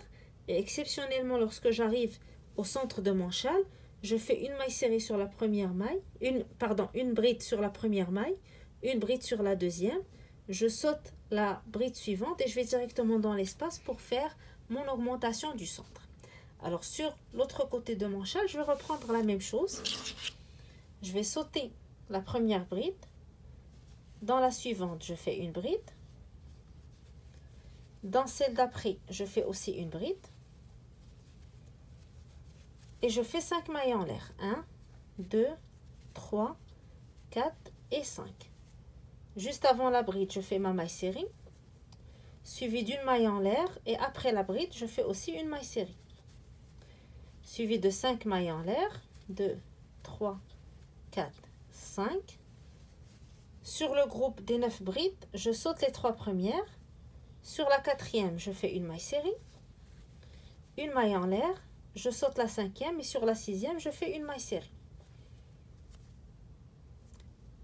Et exceptionnellement, lorsque j'arrive au centre de mon châle, je fais une maille serrée sur la première maille, une bride sur la première maille, une bride sur la deuxième. Je saute la bride suivante et je vais directement dans l'espace pour faire mon augmentation du centre. Alors, sur l'autre côté de mon châle, je vais reprendre la même chose. Je vais sauter la première bride. Dans la suivante, je fais une bride. Dans celle d'après, je fais aussi une bride. Et je fais 5 mailles en l'air. 1, 2, 3, 4 et 5. Juste avant la bride, je fais ma maille serrée. Suivi d'une maille en l'air. Et après la bride, je fais aussi une maille serrée. Suivi de 5 mailles en l'air. 2, 3, 4, 5. Sur le groupe des 9 brides, je saute les 3 premières. Sur la 4e, je fais une maille serrée. Une maille en l'air. Je saute la 5e et sur la 6e, je fais une maille serrée.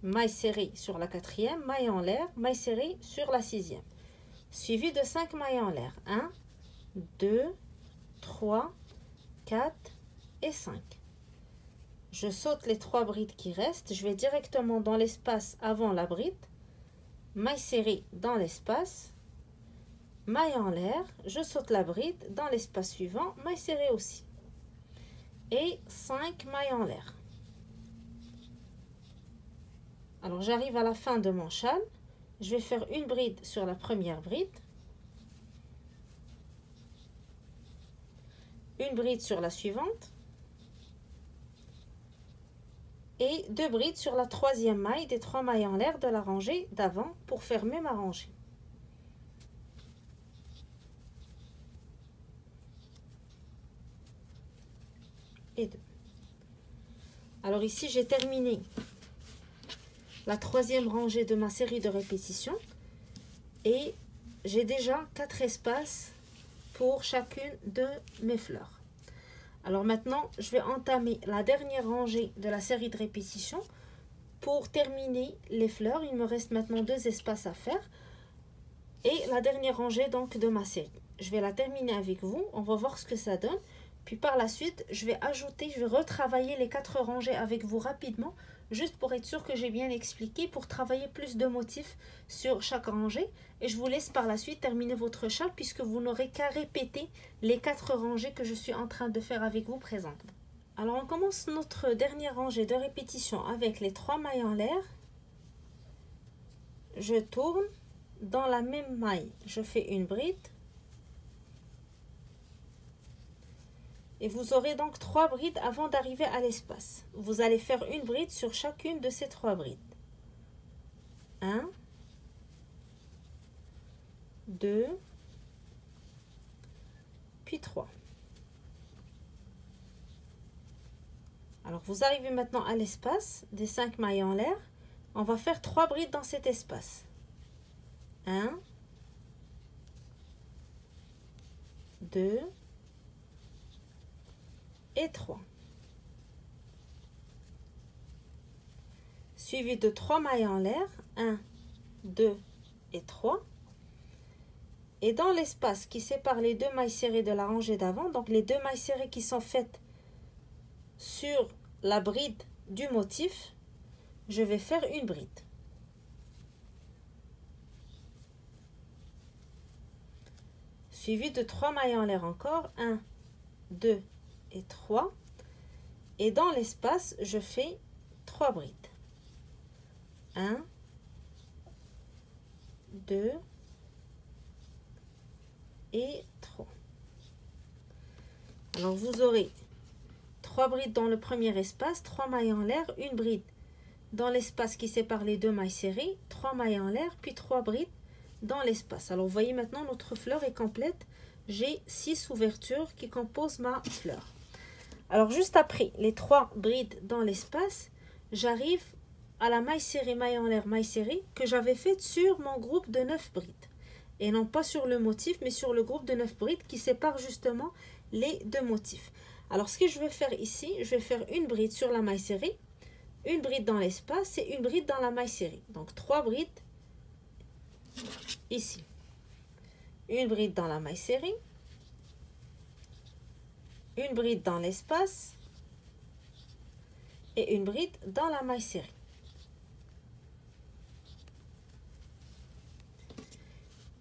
maille serrée sur la quatrième, maille en l'air, maille serrée sur la sixième. Suivi de 5 mailles en l'air. 1, 2, 3, 4 et 5. Je saute les 3 brides qui restent. Je vais directement dans l'espace avant la bride. Maille serrée dans l'espace. Maille en l'air. Je saute la bride dans l'espace suivant. Maille serrée aussi. Et 5 mailles en l'air. Alors j'arrive à la fin de mon châle. Je vais faire une bride sur la première bride. Une bride sur la suivante. Et 2 brides sur la troisième maille des 3 mailles en l'air de la rangée d'avant pour fermer ma rangée. Et 2. Alors ici, j'ai terminé la troisième rangée de ma série de répétitions et j'ai déjà 4 espaces pour chacune de mes fleurs. Alors maintenant, je vais entamer la dernière rangée de la série de répétitions. Pour terminer les fleurs, il me reste maintenant 2 espaces à faire. Et la dernière rangée donc de ma série. Je vais la terminer avec vous. On va voir ce que ça donne. Puis par la suite, je vais retravailler les 4 rangées avec vous rapidement. Juste pour être sûr que j'ai bien expliqué, pour travailler plus de motifs sur chaque rangée. Et je vous laisse par la suite terminer votre châle puisque vous n'aurez qu'à répéter les 4 rangées que je suis en train de faire avec vous présentement. Alors on commence notre dernière rangée de répétition avec les 3 mailles en l'air. Je tourne. Dans la même maille, je fais une bride. Et vous aurez donc 3 brides avant d'arriver à l'espace. Vous allez faire une bride sur chacune de ces 3 brides. 1, 2, puis 3. Alors vous arrivez maintenant à l'espace des 5 mailles en l'air. On va faire 3 brides dans cet espace. 1, 2 et 3. Suivi de 3 mailles en l'air. 1, 2 et 3. Et dans l'espace qui sépare les 2 mailles serrées de la rangée d'avant, donc les 2 mailles serrées qui sont faites sur la bride du motif, je vais faire une bride. Suivi de 3 mailles en l'air encore. 1, 2 et 3. Et dans l'espace, je fais 3 brides. 1, 2 et 3. Alors vous aurez 3 brides dans le premier espace, 3 mailles en l'air, une bride dans l'espace qui sépare les 2 mailles serrées, 3 mailles en l'air, puis 3 brides dans l'espace. Alors vous voyez maintenant notre fleur est complète. J'ai 6 ouvertures qui composent ma fleur. Alors juste après les 3 brides dans l'espace, j'arrive à la maille serrée, maille en l'air, maille serrée que j'avais faite sur mon groupe de 9 brides. Et non pas sur le motif, mais sur le groupe de 9 brides qui sépare justement les 2 motifs. Alors ce que je vais faire ici, je vais faire une bride sur la maille serrée, une bride dans l'espace et une bride dans la maille serrée. Donc 3 brides ici. Une bride dans la maille serrée, une bride dans l'espace et une bride dans la maille serrée.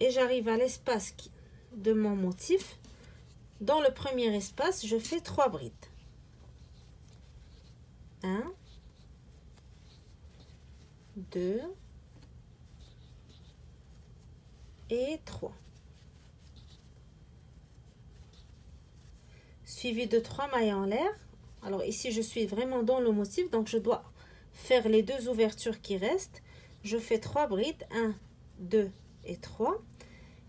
Et j'arrive à l'espace de mon motif. Dans le premier espace, je fais 3 brides. 1, 2 et 3. Suivi de 3 mailles en l'air. Alors ici, je suis vraiment dans le motif, donc je dois faire les 2 ouvertures qui restent. Je fais 3 brides, 1, 2 et 3.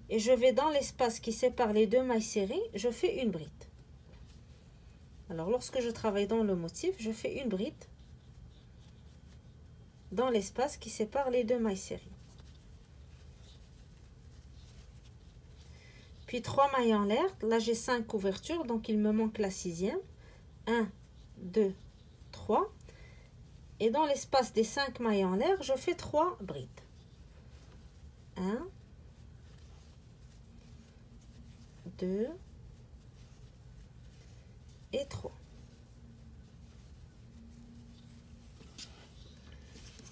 Et je vais dans l'espace qui sépare les 2 mailles serrées, je fais une bride. Alors lorsque je travaille dans le motif, je fais une bride dans l'espace qui sépare les 2 mailles serrées. Puis 3 mailles en l'air, là j'ai 5 ouvertures, donc il me manque la 6e. 1, 2, 3. Et dans l'espace des 5 mailles en l'air, je fais 3 brides. 1, 2 et 3.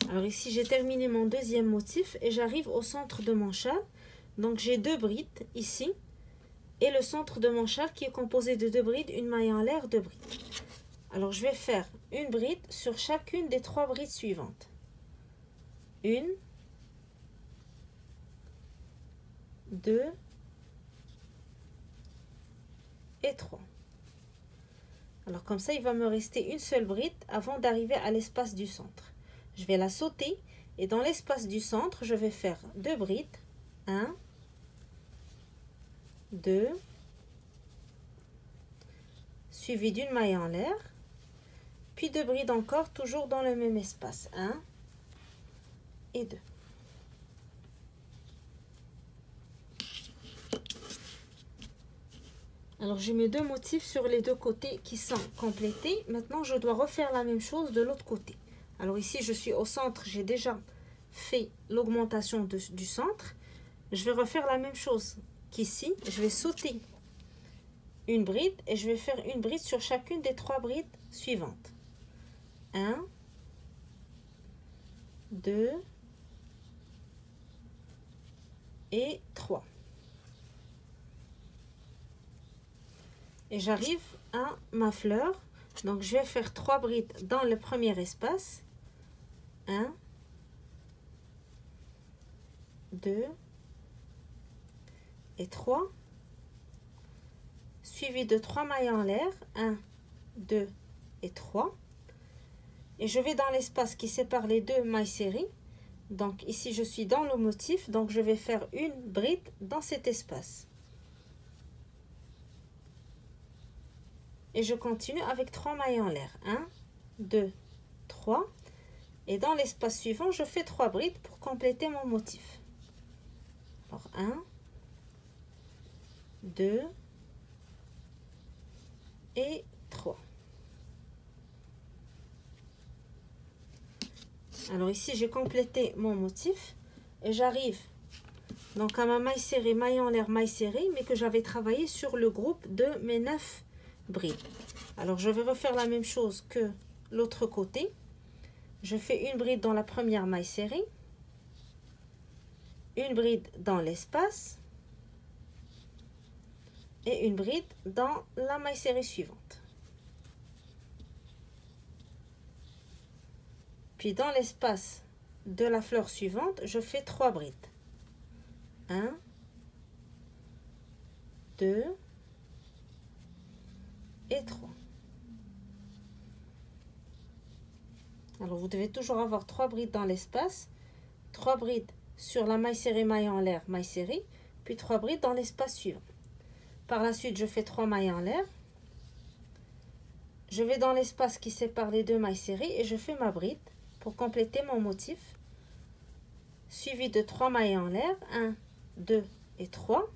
Alors ici, j'ai terminé mon deuxième motif et j'arrive au centre de mon châle. Donc j'ai 2 brides ici et le centre de mon châle qui est composé de 2 brides, une maille en l'air, 2 brides. Alors je vais faire une bride sur chacune des 3 brides suivantes. 1, 2 et 3. Alors comme ça, il va me rester une seule bride avant d'arriver à l'espace du centre. Je vais la sauter et dans l'espace du centre, je vais faire 2 brides. 1, 2, suivi d'une maille en l'air, puis 2 brides encore, toujours dans le même espace. 1 et 2. Alors j'ai mes 2 motifs sur les 2 côtés qui sont complétés. Maintenant, je dois refaire la même chose de l'autre côté. Alors ici, je suis au centre, j'ai déjà fait l'augmentation du centre. Je vais refaire la même chose qu'ici. Je vais sauter une bride et je vais faire une bride sur chacune des 3 brides suivantes. 1, 2 et 3. Et j'arrive à ma fleur. Donc je vais faire 3 brides dans le premier espace. 1, 2 et 3. Suivi de 3 mailles en l'air. 1, 2 et 3. Et je vais dans l'espace qui sépare les 2 mailles serrées. Donc ici je suis dans le motif. Donc je vais faire une bride dans cet espace. Et je continue avec 3 mailles en l'air. 1, 2, 3. Et dans l'espace suivant, je fais 3 brides pour compléter mon motif. Alors 1, 2 et 3. Alors ici, j'ai complété mon motif. Et j'arrive donc à ma maille serrée, maille en l'air, maille serrée, mais que j'avais travaillé sur le groupe de mes 9 brides. Alors je vais refaire la même chose que l'autre côté. Je fais une bride dans la première maille serrée, une bride dans l'espace et une bride dans la maille serrée suivante. Puis dans l'espace de la fleur suivante, je fais 3 brides. 1, 2 et 3. Alors vous devez toujours avoir 3 brides dans l'espace, 3 brides sur la maille serrée, maille en l'air, maille serrée, puis 3 brides dans l'espace suivant. Par la suite, je fais 3 mailles en l'air. Je vais dans l'espace qui sépare les 2 mailles serrées et je fais ma bride pour compléter mon motif. Suivi de 3 mailles en l'air, 1, 2 et 3.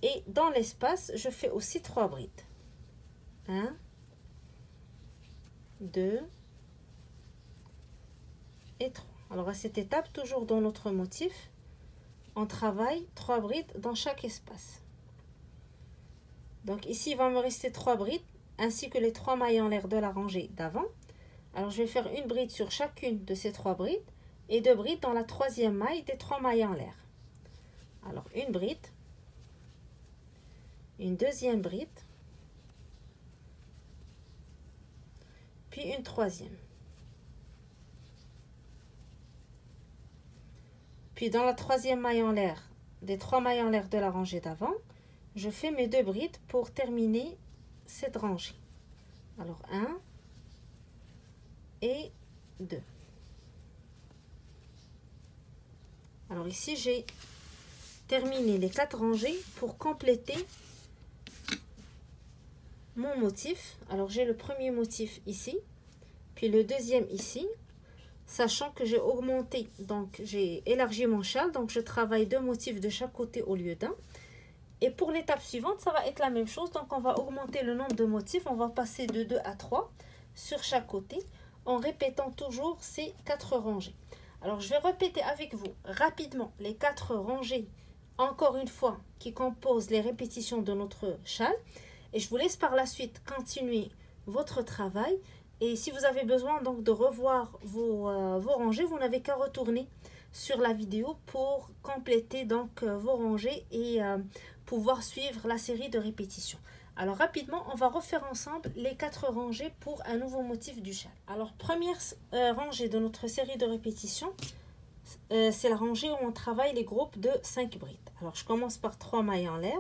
Et dans l'espace, je fais aussi 3 brides. 1, 2 et 3. Alors à cette étape, toujours dans notre motif, on travaille 3 brides dans chaque espace. Donc ici, il va me rester 3 brides, ainsi que les 3 mailles en l'air de la rangée d'avant. Alors je vais faire une bride sur chacune de ces 3 brides et 2 brides dans la 3e maille des 3 mailles en l'air. Alors une bride, une deuxième bride, puis une troisième. Puis dans la 3e maille en l'air, des 3 mailles en l'air de la rangée d'avant, je fais mes 2 brides pour terminer cette rangée. Alors 1 et 2. Alors ici, j'ai terminé les 4 rangées pour compléter mon motif. Alors j'ai le premier motif ici, puis le deuxième ici, sachant que j'ai augmenté, donc j'ai élargi mon châle, donc je travaille 2 motifs de chaque côté au lieu d'un. Et pour l'étape suivante, ça va être la même chose, donc on va augmenter le nombre de motifs, on va passer de 2 à 3 sur chaque côté. en répétant toujours ces 4 rangées. Alors, je vais répéter avec vous rapidement les 4 rangées, encore une fois, qui composent les répétitions de notre châle. Et je vous laisse par la suite continuer votre travail. Et si vous avez besoin donc de revoir vos rangées, vous n'avez qu'à retourner sur la vidéo pour compléter donc vos rangées et pouvoir suivre la série de répétitions. Alors rapidement, on va refaire ensemble les 4 rangées pour un nouveau motif du châle. Alors première rangée de notre série de répétitions, c'est la rangée où on travaille les groupes de 5 brides. Alors je commence par 3 mailles en l'air,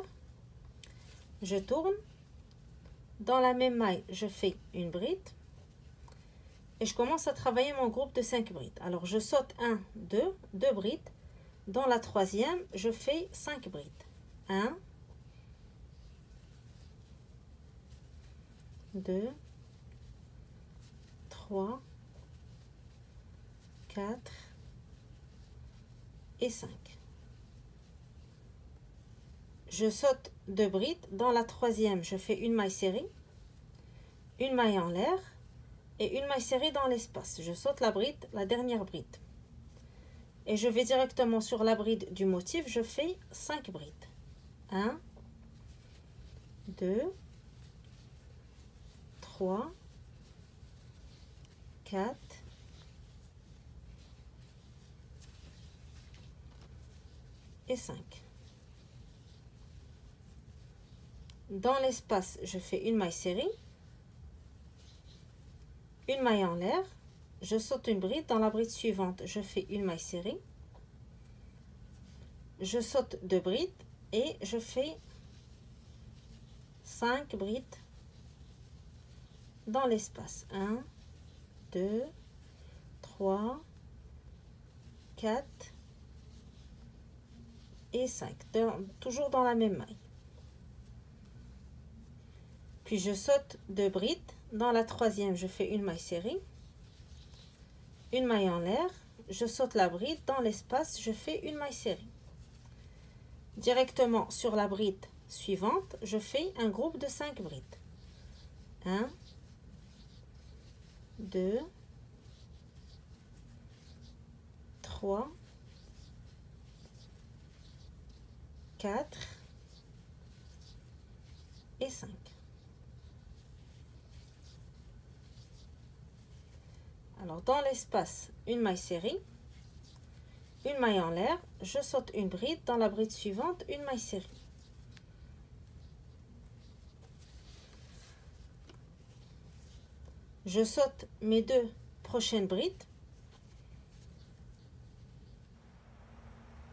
je tourne, dans la même maille je fais une bride et je commence à travailler mon groupe de 5 brides. Alors je saute 1, 2, 2 brides, dans la troisième je fais 5 brides. 1, 2, 3, 4 et 5. Je saute 2 brides, dans la troisième je fais une maille serrée, une maille en l'air et une maille serrée dans l'espace. Je saute la bride, la dernière bride. Et je vais directement sur la bride du motif, je fais 5 brides. 1, 2, 3, 4, et 5. Dans l'espace, je fais une maille serrée, une maille en l'air, je saute une bride, dans la bride suivante, je fais une maille serrée, je saute 2 brides et je fais 5 brides dans l'espace. 1, 2, 3, 4 et 5. Toujours dans la même maille. Puis je saute 2 brides. Dans la troisième, je fais une maille serrée, une maille en l'air, je saute la bride, dans l'espace, je fais une maille serrée. Directement sur la bride suivante, je fais un groupe de 5 brides. 1, 2, 3, 4 et 5. Alors, dans l'espace, une maille serrée, une maille en l'air, je saute une bride, dans la bride suivante, une maille serrée. Je saute mes 2 prochaines brides.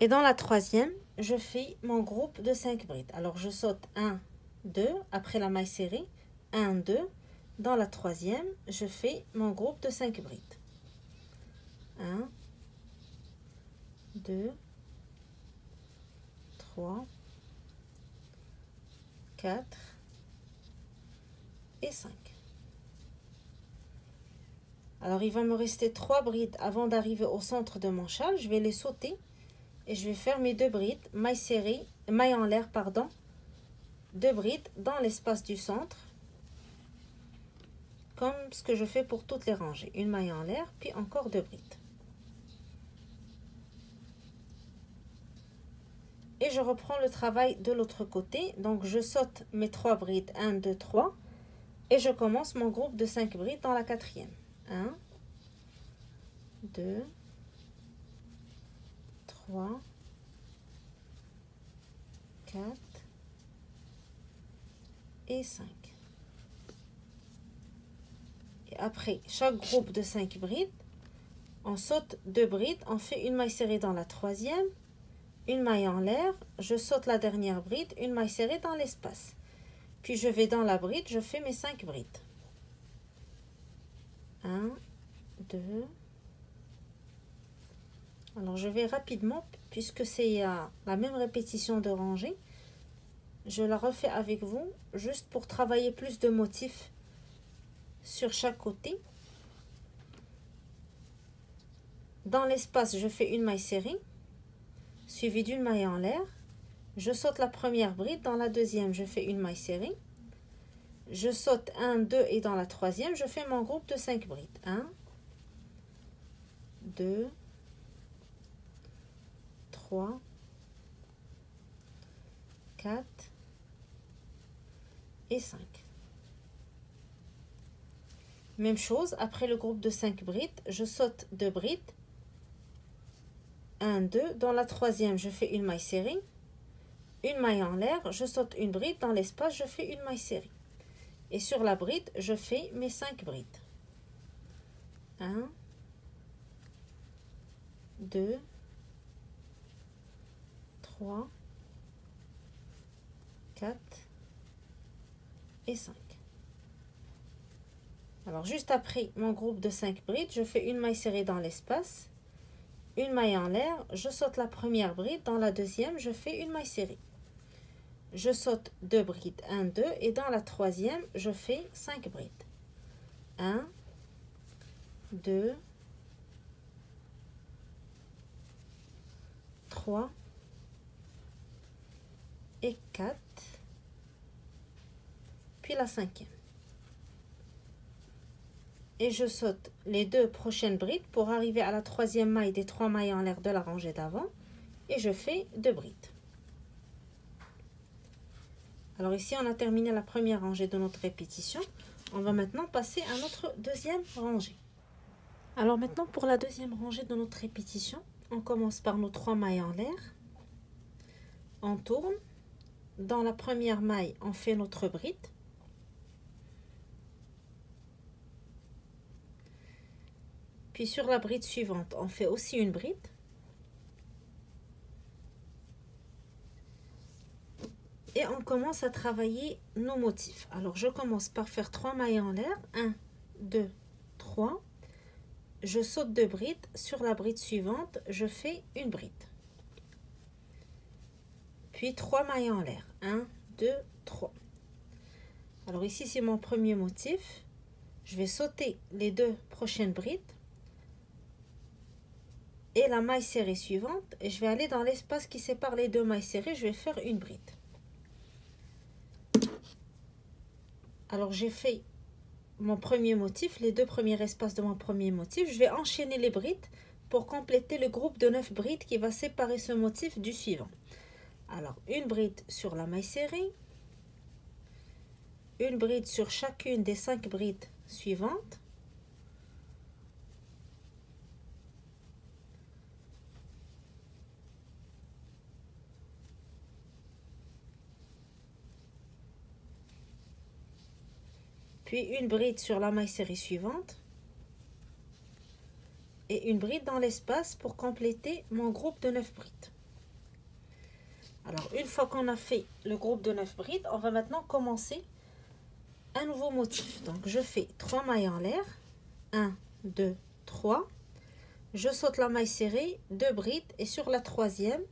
Et dans la troisième, je fais mon groupe de 5 brides. Alors, je saute 1, 2, après la maille serrée, 1, 2. Dans la troisième, je fais mon groupe de 5 brides. 1, 2, 3, 4 et 5. Alors, il va me rester 3 brides avant d'arriver au centre de mon châle. Je vais les sauter et je vais faire mes 2 brides, maille serrée, maille en l'air, pardon, 2 brides dans l'espace du centre. Comme ce que je fais pour toutes les rangées. Une maille en l'air, puis encore 2 brides. Et je reprends le travail de l'autre côté. Donc, je saute mes 3 brides. 1, 2, 3. Et je commence mon groupe de 5 brides dans la quatrième. 1, 2, 3, 4 et 5. Et après chaque groupe de 5 brides, on saute 2 brides, on fait une maille serrée dans la troisième, une maille en l'air, je saute la dernière bride, une maille serrée dans l'espace. Puis je vais dans la bride, je fais mes 5 brides. 1, 2. Alors je vais rapidement, puisque c'est la même répétition de rangée. Je la refais avec vous, juste pour travailler plus de motifs sur chaque côté. Dans l'espace, je fais une maille serrée, suivie d'une maille en l'air. Je saute la première bride, dans la deuxième, je fais une maille serrée. Je saute 1, 2 et dans la troisième, je fais mon groupe de 5 brides. 1, 2, 3, 4 et 5. Même chose, après le groupe de 5 brides, je saute 2 brides. 1, 2. Dans la troisième, je fais une maille serrée. Une maille en l'air, je saute une bride. Dans l'espace, je fais une maille serrée. Et sur la bride, je fais mes 5 brides. 1, 2, 3, 4 et 5. Alors, juste après mon groupe de 5 brides, je fais une maille serrée dans l'espace, une maille en l'air, je saute la première bride, dans la deuxième, je fais une maille serrée. Je saute 2 brides, 1, 2, et dans la troisième, je fais 5 brides. 1, 2, 3 et 4, puis la cinquième. Et je saute les 2 prochaines brides pour arriver à la troisième maille des 3 mailles en l'air de la rangée d'avant et je fais 2 brides. Alors ici on a terminé la première rangée de notre répétition. On va maintenant passer à notre deuxième rangée. Alors maintenant pour la deuxième rangée de notre répétition, on commence par nos 3 mailles en l'air. On tourne. Dans la première maille, on fait notre bride. Puis sur la bride suivante, on fait aussi une bride. Et on commence à travailler nos motifs. Alors je commence par faire 3 mailles en l'air. 1, 2, 3. Je saute 2 brides. Sur la bride suivante, je fais une bride. Puis 3 mailles en l'air. 1, 2, 3. Alors ici, c'est mon premier motif. Je vais sauter les 2 prochaines brides. Et la maille serrée suivante. Et je vais aller dans l'espace qui sépare les 2 mailles serrées. Je vais faire une bride. Alors j'ai fait mon premier motif, les 2 premiers espaces de mon premier motif. Je vais enchaîner les brides pour compléter le groupe de 9 brides qui va séparer ce motif du suivant. Alors une bride sur la maille serrée, une bride sur chacune des 5 brides suivantes, puis une bride sur la maille serrée suivante et une bride dans l'espace pour compléter mon groupe de 9 brides. Alors une fois qu'on a fait le groupe de 9 brides, on va maintenant commencer un nouveau motif. Donc je fais 3 mailles en l'air, 1, 2, 3, je saute la maille serrée, 2 brides et sur la troisième,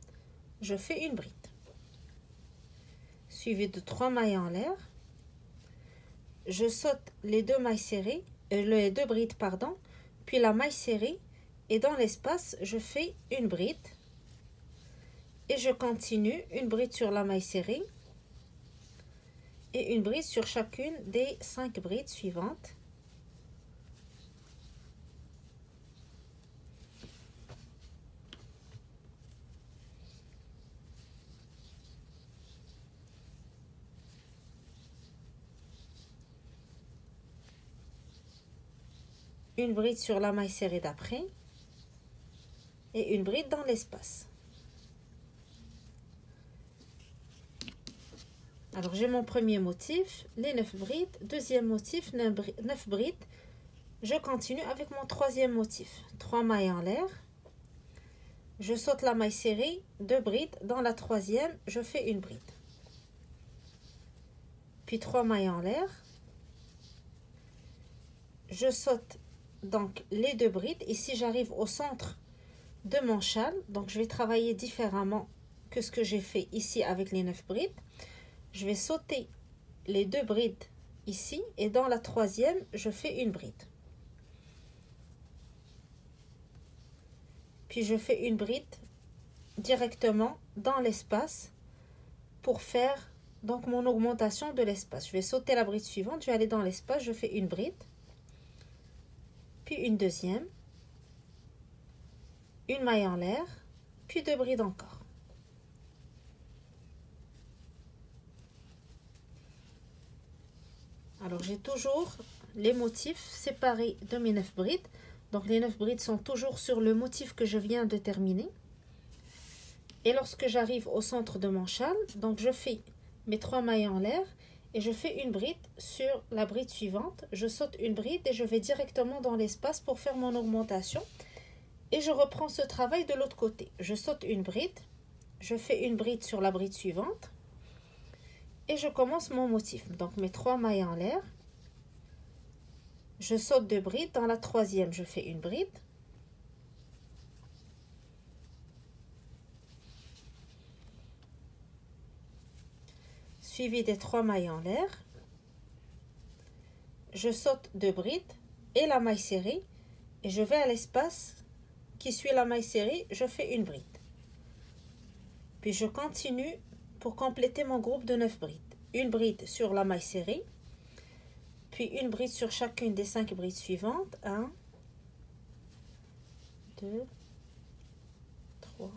je fais une bride. Suivi de 3 mailles en l'air, je saute les 2 mailles serrées, les 2 brides pardon, puis la maille serrée et dans l'espace je fais une bride et je continue une bride sur la maille serrée et une bride sur chacune des 5 brides suivantes. Une bride sur la maille serrée d'après et une bride dans l'espace. Alors j'ai mon premier motif, les 9 brides, deuxième motif, 9 brides. Je continue avec mon troisième motif, 3 mailles en l'air. Je saute la maille serrée, 2 brides, dans la troisième, je fais une bride. Puis 3 mailles en l'air. Je saute donc les 2 brides. Ici j'arrive au centre de mon châle, donc je vais travailler différemment que ce que j'ai fait ici avec les 9 brides. Je vais sauter les 2 brides ici et dans la troisième, je fais une bride. Puis je fais une bride directement dans l'espace pour faire donc mon augmentation de l'espace. Je vais sauter la bride suivante, je vais aller dans l'espace, je fais une bride, puis une deuxième, une maille en l'air, puis 2 brides encore. Alors j'ai toujours les motifs séparés de mes 9 brides. Donc les 9 brides sont toujours sur le motif que je viens de terminer. Et lorsque j'arrive au centre de mon châle, donc je fais mes 3 mailles en l'air et je fais une bride sur la bride suivante. Je saute une bride et je vais directement dans l'espace pour faire mon augmentation. Et je reprends ce travail de l'autre côté. Je saute une bride, je fais une bride sur la bride suivante et je commence mon motif. Donc mes 3 mailles en l'air, je saute 2 brides, dans la troisième je fais une bride, suivi des 3 mailles en l'air, je saute 2 brides et la maille serrée et je vais à l'espace qui suit la maille serrée, je fais une bride. Puis je continue pour compléter mon groupe de 9 brides. Une bride sur la maille serrée, puis une bride sur chacune des 5 brides suivantes. 1, 2, 3,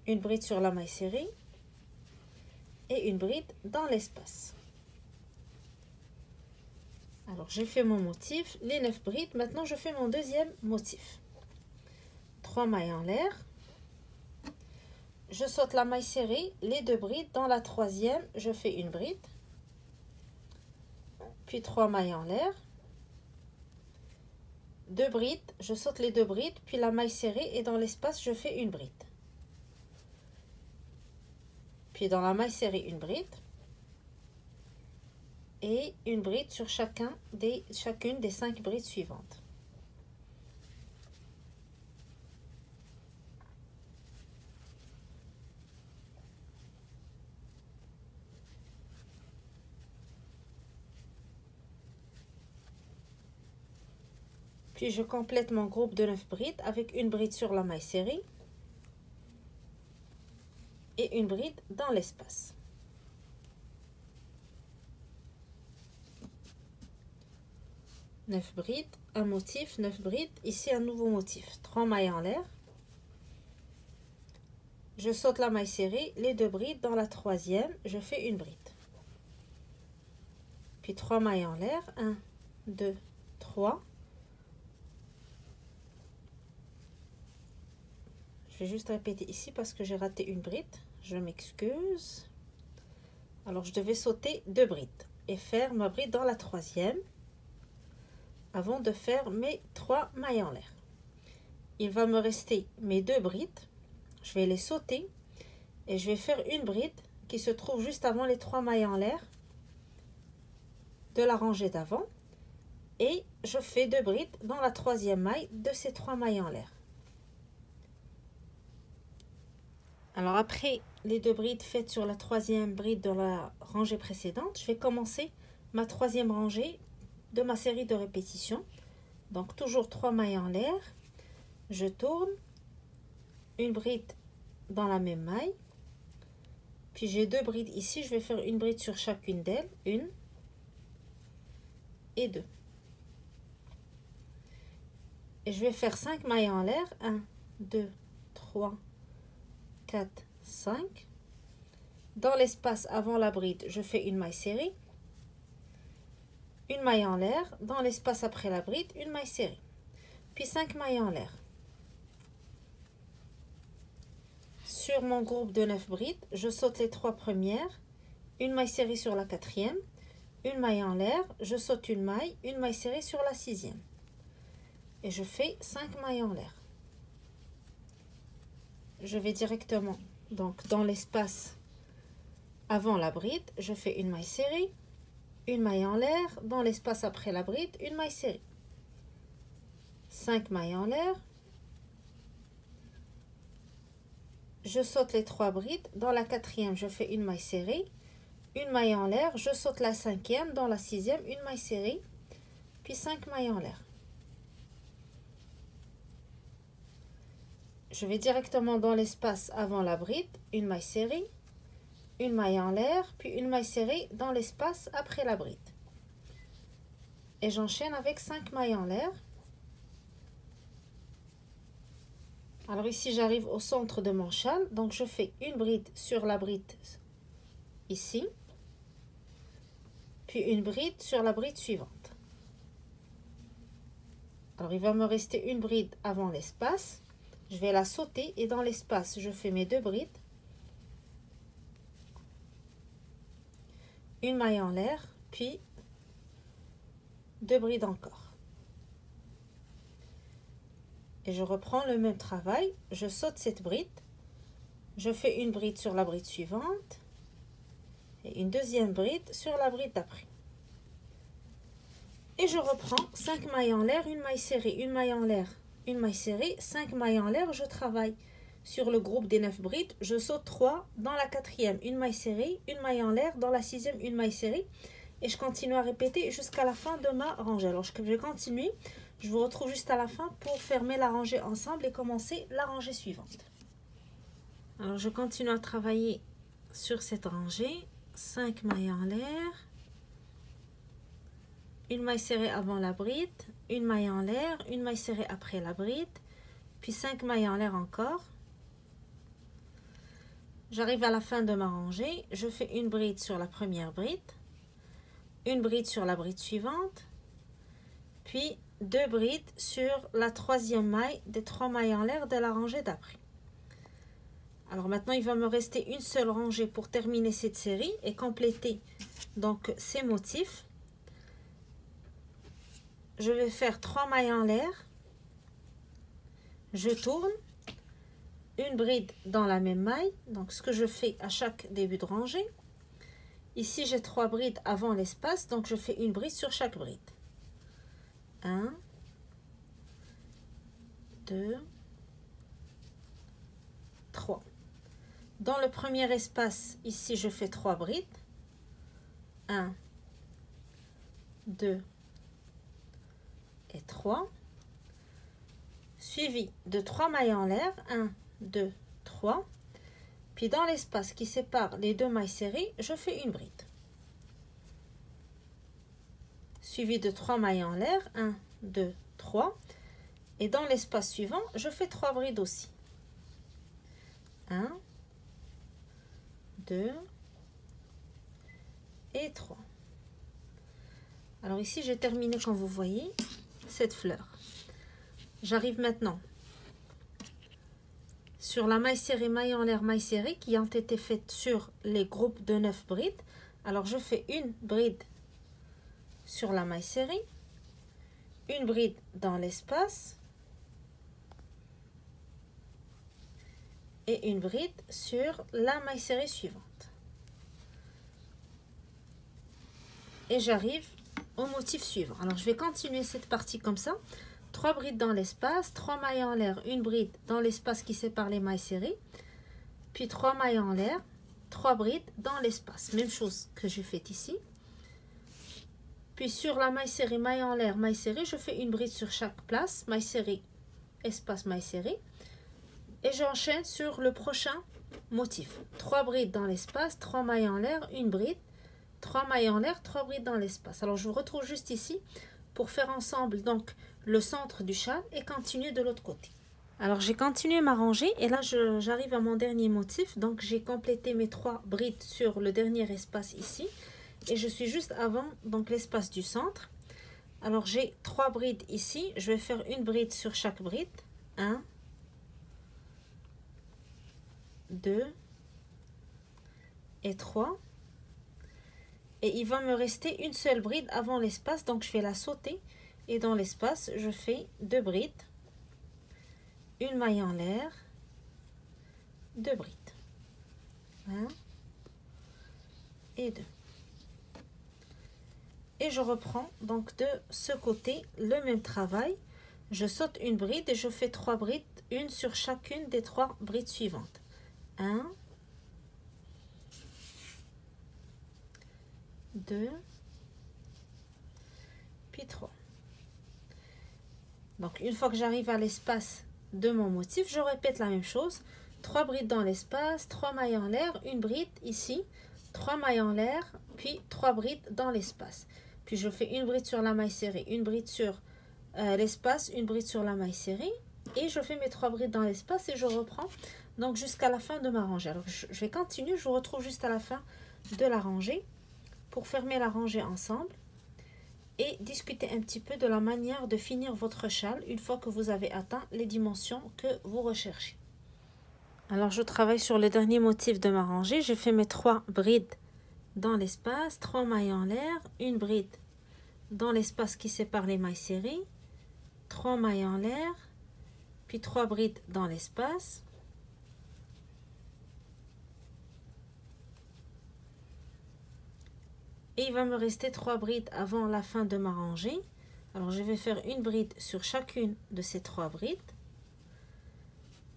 une bride sur la maille serrée et une bride dans l'espace. Alors j'ai fait mon motif, les 9 brides. Maintenant je fais mon deuxième motif. 3 mailles en l'air, je saute la maille serrée, les 2 brides, dans la troisième je fais une bride, puis 3 mailles en l'air, 2 brides, je saute les 2 brides, puis la maille serrée et dans l'espace je fais une bride. Puis dans la maille serrée une bride et une bride sur chacune des 5 brides suivantes. Puis je complète mon groupe de 9 brides avec une bride sur la maille serrée et une bride dans l'espace. Neuf brides, un motif, 9 brides, ici un nouveau motif, 3 mailles en l'air, je saute la maille serrée, les 2 brides, dans la troisième je fais une bride, puis 3 mailles en l'air, 1, 2, 3, je vais juste répéter ici parce que j'ai raté une bride, je m'excuse. Alors je devais sauter 2 brides et faire ma bride dans la troisième avant de faire mes 3 mailles en l'air. Il va me rester mes 2 brides, je vais les sauter et je vais faire une bride qui se trouve juste avant les 3 mailles en l'air de la rangée d'avant et je fais 2 brides dans la troisième maille de ces 3 mailles en l'air. Alors après les 2 brides faites sur la troisième bride de la rangée précédente, je vais commencer ma troisième rangée de ma série de répétitions. Donc toujours 3 mailles en l'air, je tourne, une bride dans la même maille, puis j'ai 2 brides ici, je vais faire une bride sur chacune d'elles, 1 et 2. Et je vais faire 5 mailles en l'air, 1, 2, 3, 4, 5. Dans l'espace avant la bride, je fais une maille serrée, une maille en l'air, dans l'espace après la bride, une maille serrée, puis 5 mailles en l'air. Sur mon groupe de 9 brides, je saute les 3 premières, une maille serrée sur la quatrième, une maille en l'air, je saute une maille serrée sur la sixième. Et je fais 5 mailles en l'air. Je vais directement donc dans l'espace avant la bride, je fais une maille serrée, une maille en l'air, dans l'espace après la bride, une maille serrée. 5 mailles en l'air. Je saute les 3 brides, dans la quatrième, je fais une maille serrée, une maille en l'air, je saute la cinquième, dans la sixième, une maille serrée, puis 5 mailles en l'air. Je vais directement dans l'espace avant la bride, une maille serrée, une maille en l'air, puis une maille serrée dans l'espace après la bride. Et j'enchaîne avec 5 mailles en l'air. Alors ici, j'arrive au centre de mon châle, donc je fais une bride sur la bride ici, puis une bride sur la bride suivante. Alors il va me rester une bride avant l'espace, je vais la sauter et dans l'espace, je fais mes 2 brides. Une maille en l'air, puis 2 brides encore. Et je reprends le même travail, je saute cette bride, je fais une bride sur la bride suivante et une deuxième bride sur la bride d'après. Et je reprends 5 mailles en l'air, une maille serrée, une maille en l'air, une maille serrée, 5 mailles en l'air, je travaille sur le groupe des 9 brides, je saute 3 dans la 4e, une maille serrée, une maille en l'air, dans la 6e, une maille serrée, et je continue à répéter jusqu'à la fin de ma rangée. Alors je vais continuer, je vous retrouve juste à la fin pour fermer la rangée ensemble et commencer la rangée suivante. Alors je continue à travailler sur cette rangée, 5 mailles en l'air, une maille serrée avant la bride, une maille en l'air, une maille serrée après la bride, puis 5 mailles en l'air encore. J'arrive à la fin de ma rangée, je fais une bride sur la première bride, une bride sur la bride suivante, puis 2 brides sur la 3e maille des 3 mailles en l'air de la rangée d'après. Alors maintenant, il va me rester une seule rangée pour terminer cette série et compléter donc ces motifs. Je vais faire 3 mailles en l'air, je tourne, une bride dans la même maille, donc ce que je fais à chaque début de rangée. Ici, j'ai 3 brides avant l'espace, donc je fais une bride sur chaque bride. 1, 2, 3. Dans le premier espace, ici, je fais 3 brides. 1, 2 et 3. Suivi de 3 mailles en l'air. 1, 2, 3. Puis dans l'espace qui sépare les 2 mailles serrées, je fais une bride. Suivi de 3 mailles en l'air. 1, 2, 3. Et dans l'espace suivant, je fais 3 brides aussi. 1, 2 et 3. Alors ici, j'ai terminé, comme vous voyez, cette fleur. J'arrive maintenant sur la maille serrée, maille en l'air, maille serrée qui ont été faites sur les groupes de 9 brides. Alors je fais une bride sur la maille serrée, une bride dans l'espace et une bride sur la maille serrée suivante. Et j'arrive au motif suivant. Alors je vais continuer cette partie comme ça. 3 brides dans l'espace, 3 mailles en l'air, une bride dans l'espace qui sépare les mailles serrées, puis 3 mailles en l'air, 3 brides dans l'espace. Même chose que j'ai fait ici. Puis sur la maille serrée, maille en l'air, maille serrée, je fais une bride sur chaque place, maille serrée, espace, maille serrée. Et j'enchaîne sur le prochain motif. 3 brides dans l'espace, 3 mailles en l'air, une bride, 3 mailles en l'air, 3 brides dans l'espace. Alors je vous retrouve juste ici pour faire ensemble donc le centre du châle et continuer de l'autre côté. Alors j'ai continué ma rangée et là j'arrive à mon dernier motif. Donc j'ai complété mes 3 brides sur le dernier espace ici et je suis juste avant donc l'espace du centre. Alors j'ai 3 brides ici, je vais faire une bride sur chaque bride. 1, 2 et 3. Et il va me rester une seule bride avant l'espace, donc je vais la sauter. Et dans l'espace, je fais 2 brides, une maille en l'air, 2 brides. 1 et 2. Et je reprends donc de ce côté le même travail. Je saute une bride et je fais 3 brides, une sur chacune des 3 brides suivantes. 1, 2, puis 3. Donc une fois que j'arrive à l'espace de mon motif, je répète la même chose. 3 brides dans l'espace, 3 mailles en l'air, une bride ici, 3 mailles en l'air, puis 3 brides dans l'espace. Puis je fais une bride sur la maille serrée, une bride sur l'espace, une bride sur la maille serrée, et je fais mes 3 brides dans l'espace et je reprends donc jusqu'à la fin de ma rangée. Alors je vais continuer, je vous retrouve juste à la fin de la rangée pour fermer la rangée ensemble et discuter un petit peu de la manière de finir votre châle une fois que vous avez atteint les dimensions que vous recherchez. Alors je travaille sur le dernier motif de ma rangée. J'ai fait mes 3 brides dans l'espace, 3 mailles en l'air, une bride dans l'espace qui sépare les mailles serrées, 3 mailles en l'air, puis 3 brides dans l'espace. Et il va me rester 3 brides avant la fin de ma rangée. Alors je vais faire une bride sur chacune de ces 3 brides.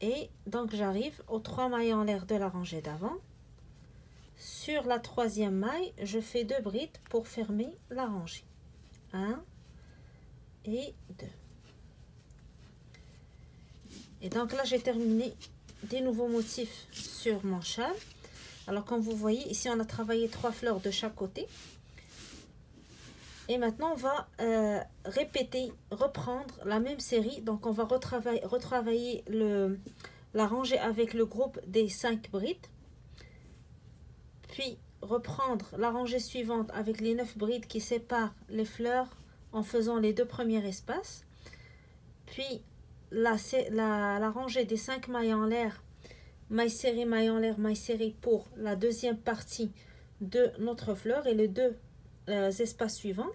Et donc j'arrive aux 3 mailles en l'air de la rangée d'avant. Sur la 3e maille, je fais 2 brides pour fermer la rangée. 1 et 2. Et donc là, j'ai terminé des nouveaux motifs sur mon châle. Alors comme vous voyez, ici on a travaillé 3 fleurs de chaque côté. Et maintenant on va reprendre la même série. Donc on va retravailler la rangée avec le groupe des 5 brides. Puis reprendre la rangée suivante avec les 9 brides qui séparent les fleurs en faisant les 2 premiers espaces. Puis la rangée des 5 mailles en l'air, maille serrée, maille en l'air, maille serrée pour la deuxième partie de notre fleur et les 2 espaces suivants.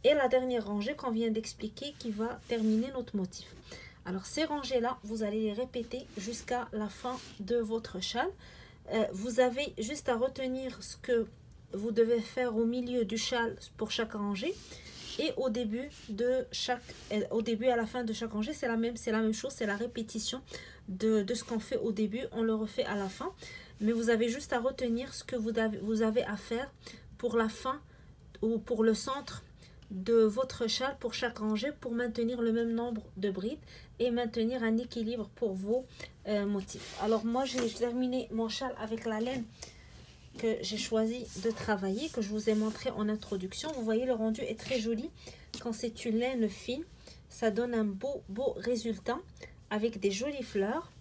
Et la dernière rangée qu'on vient d'expliquer qui va terminer notre motif. Alors ces rangées là, vous allez les répéter jusqu'à la fin de votre châle. Vous avez juste à retenir ce que vous devez faire au milieu du châle pour chaque rangée. Et au début à la fin de chaque rangée, c'est la même chose, c'est la répétition de ce qu'on fait au début, on le refait à la fin. Mais vous avez juste à retenir ce que vous avez à faire pour la fin ou pour le centre de votre châle pour chaque rangée pour maintenir le même nombre de brides et maintenir un équilibre pour vos motifs. Alors moi j'ai terminé mon châle avec la laine que j'ai choisi de travailler, que je vous ai montré en introduction. Vous voyez, le rendu est très joli. Quand c'est une laine fine, ça donne un beau résultat avec des jolies fleurs.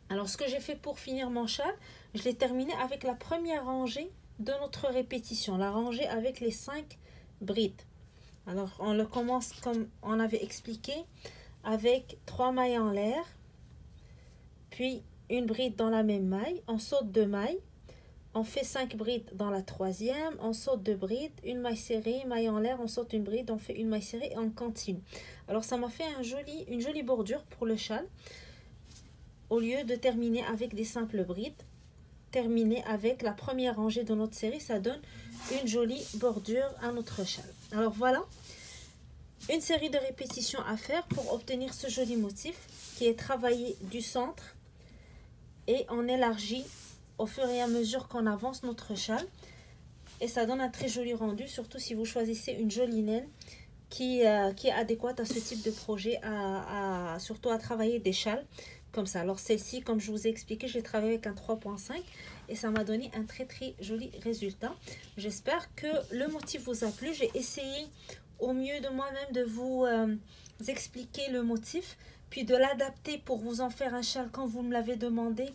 Alors ce que j'ai fait pour finir mon châle, je l'ai terminé avec la première rangée de notre répétition, la rangée avec les 5 brides. Alors on le commence comme on avait expliqué, avec 3 mailles en l'air, puis une bride dans la même maille, on saute 2 mailles, on fait 5 brides dans la 3e, on saute 2 brides, une maille serrée, maille en l'air, on saute une bride, on fait une maille serrée et on continue. Alors ça m'a fait une jolie bordure pour le châle. Au lieu de terminer avec des simples brides, terminer avec la première rangée de notre série, ça donne une jolie bordure à notre châle. Alors voilà, une série de répétitions à faire pour obtenir ce joli motif qui est travaillé du centre et on élargit au fur et à mesure qu'on avance notre châle. Et ça donne un très joli rendu, surtout si vous choisissez une jolie laine qui est adéquate à ce type de projet, surtout à travailler des châles comme ça. Alors celle-ci, comme je vous ai expliqué, j'ai travaillé avec un 3.5 et ça m'a donné un très joli résultat. J'espère que le motif vous a plu. J'ai essayé au mieux de moi-même de vous expliquer le motif, puis de l'adapter pour vous en faire un châle quand vous me l'avez demandé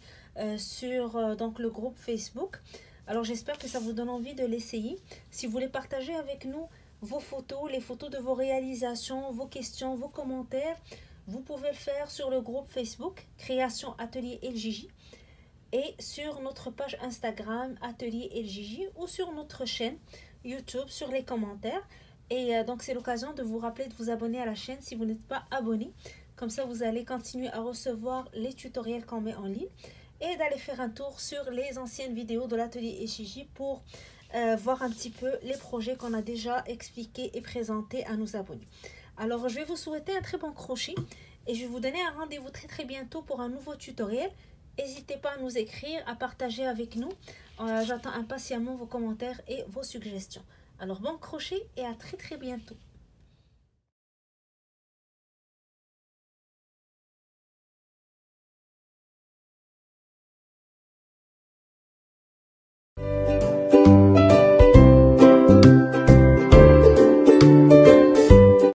sur donc le groupe Facebook. Alors j'espère que ça vous donne envie de l'essayer. Si vous voulez partager avec nous vos photos, les photos de vos réalisations, vos questions, vos commentaires, vous pouvez le faire sur le groupe Facebook Création Atelier LJJ et sur notre page Instagram Atelier LJJ ou sur notre chaîne YouTube sur les commentaires. Et donc c'est l'occasion de vous rappeler de vous abonner à la chaîne si vous n'êtes pas abonné. Comme ça vous allez continuer à recevoir les tutoriels qu'on met en ligne et d'aller faire un tour sur les anciennes vidéos de l'atelier LJJ pour voir un petit peu les projets qu'on a déjà expliqués et présentés à nos abonnés. Alors je vais vous souhaiter un très bon crochet et je vais vous donner un rendez-vous très bientôt pour un nouveau tutoriel. N'hésitez pas à nous écrire, à partager avec nous. J'attends impatiemment vos commentaires et vos suggestions. Alors bon crochet et à très bientôt.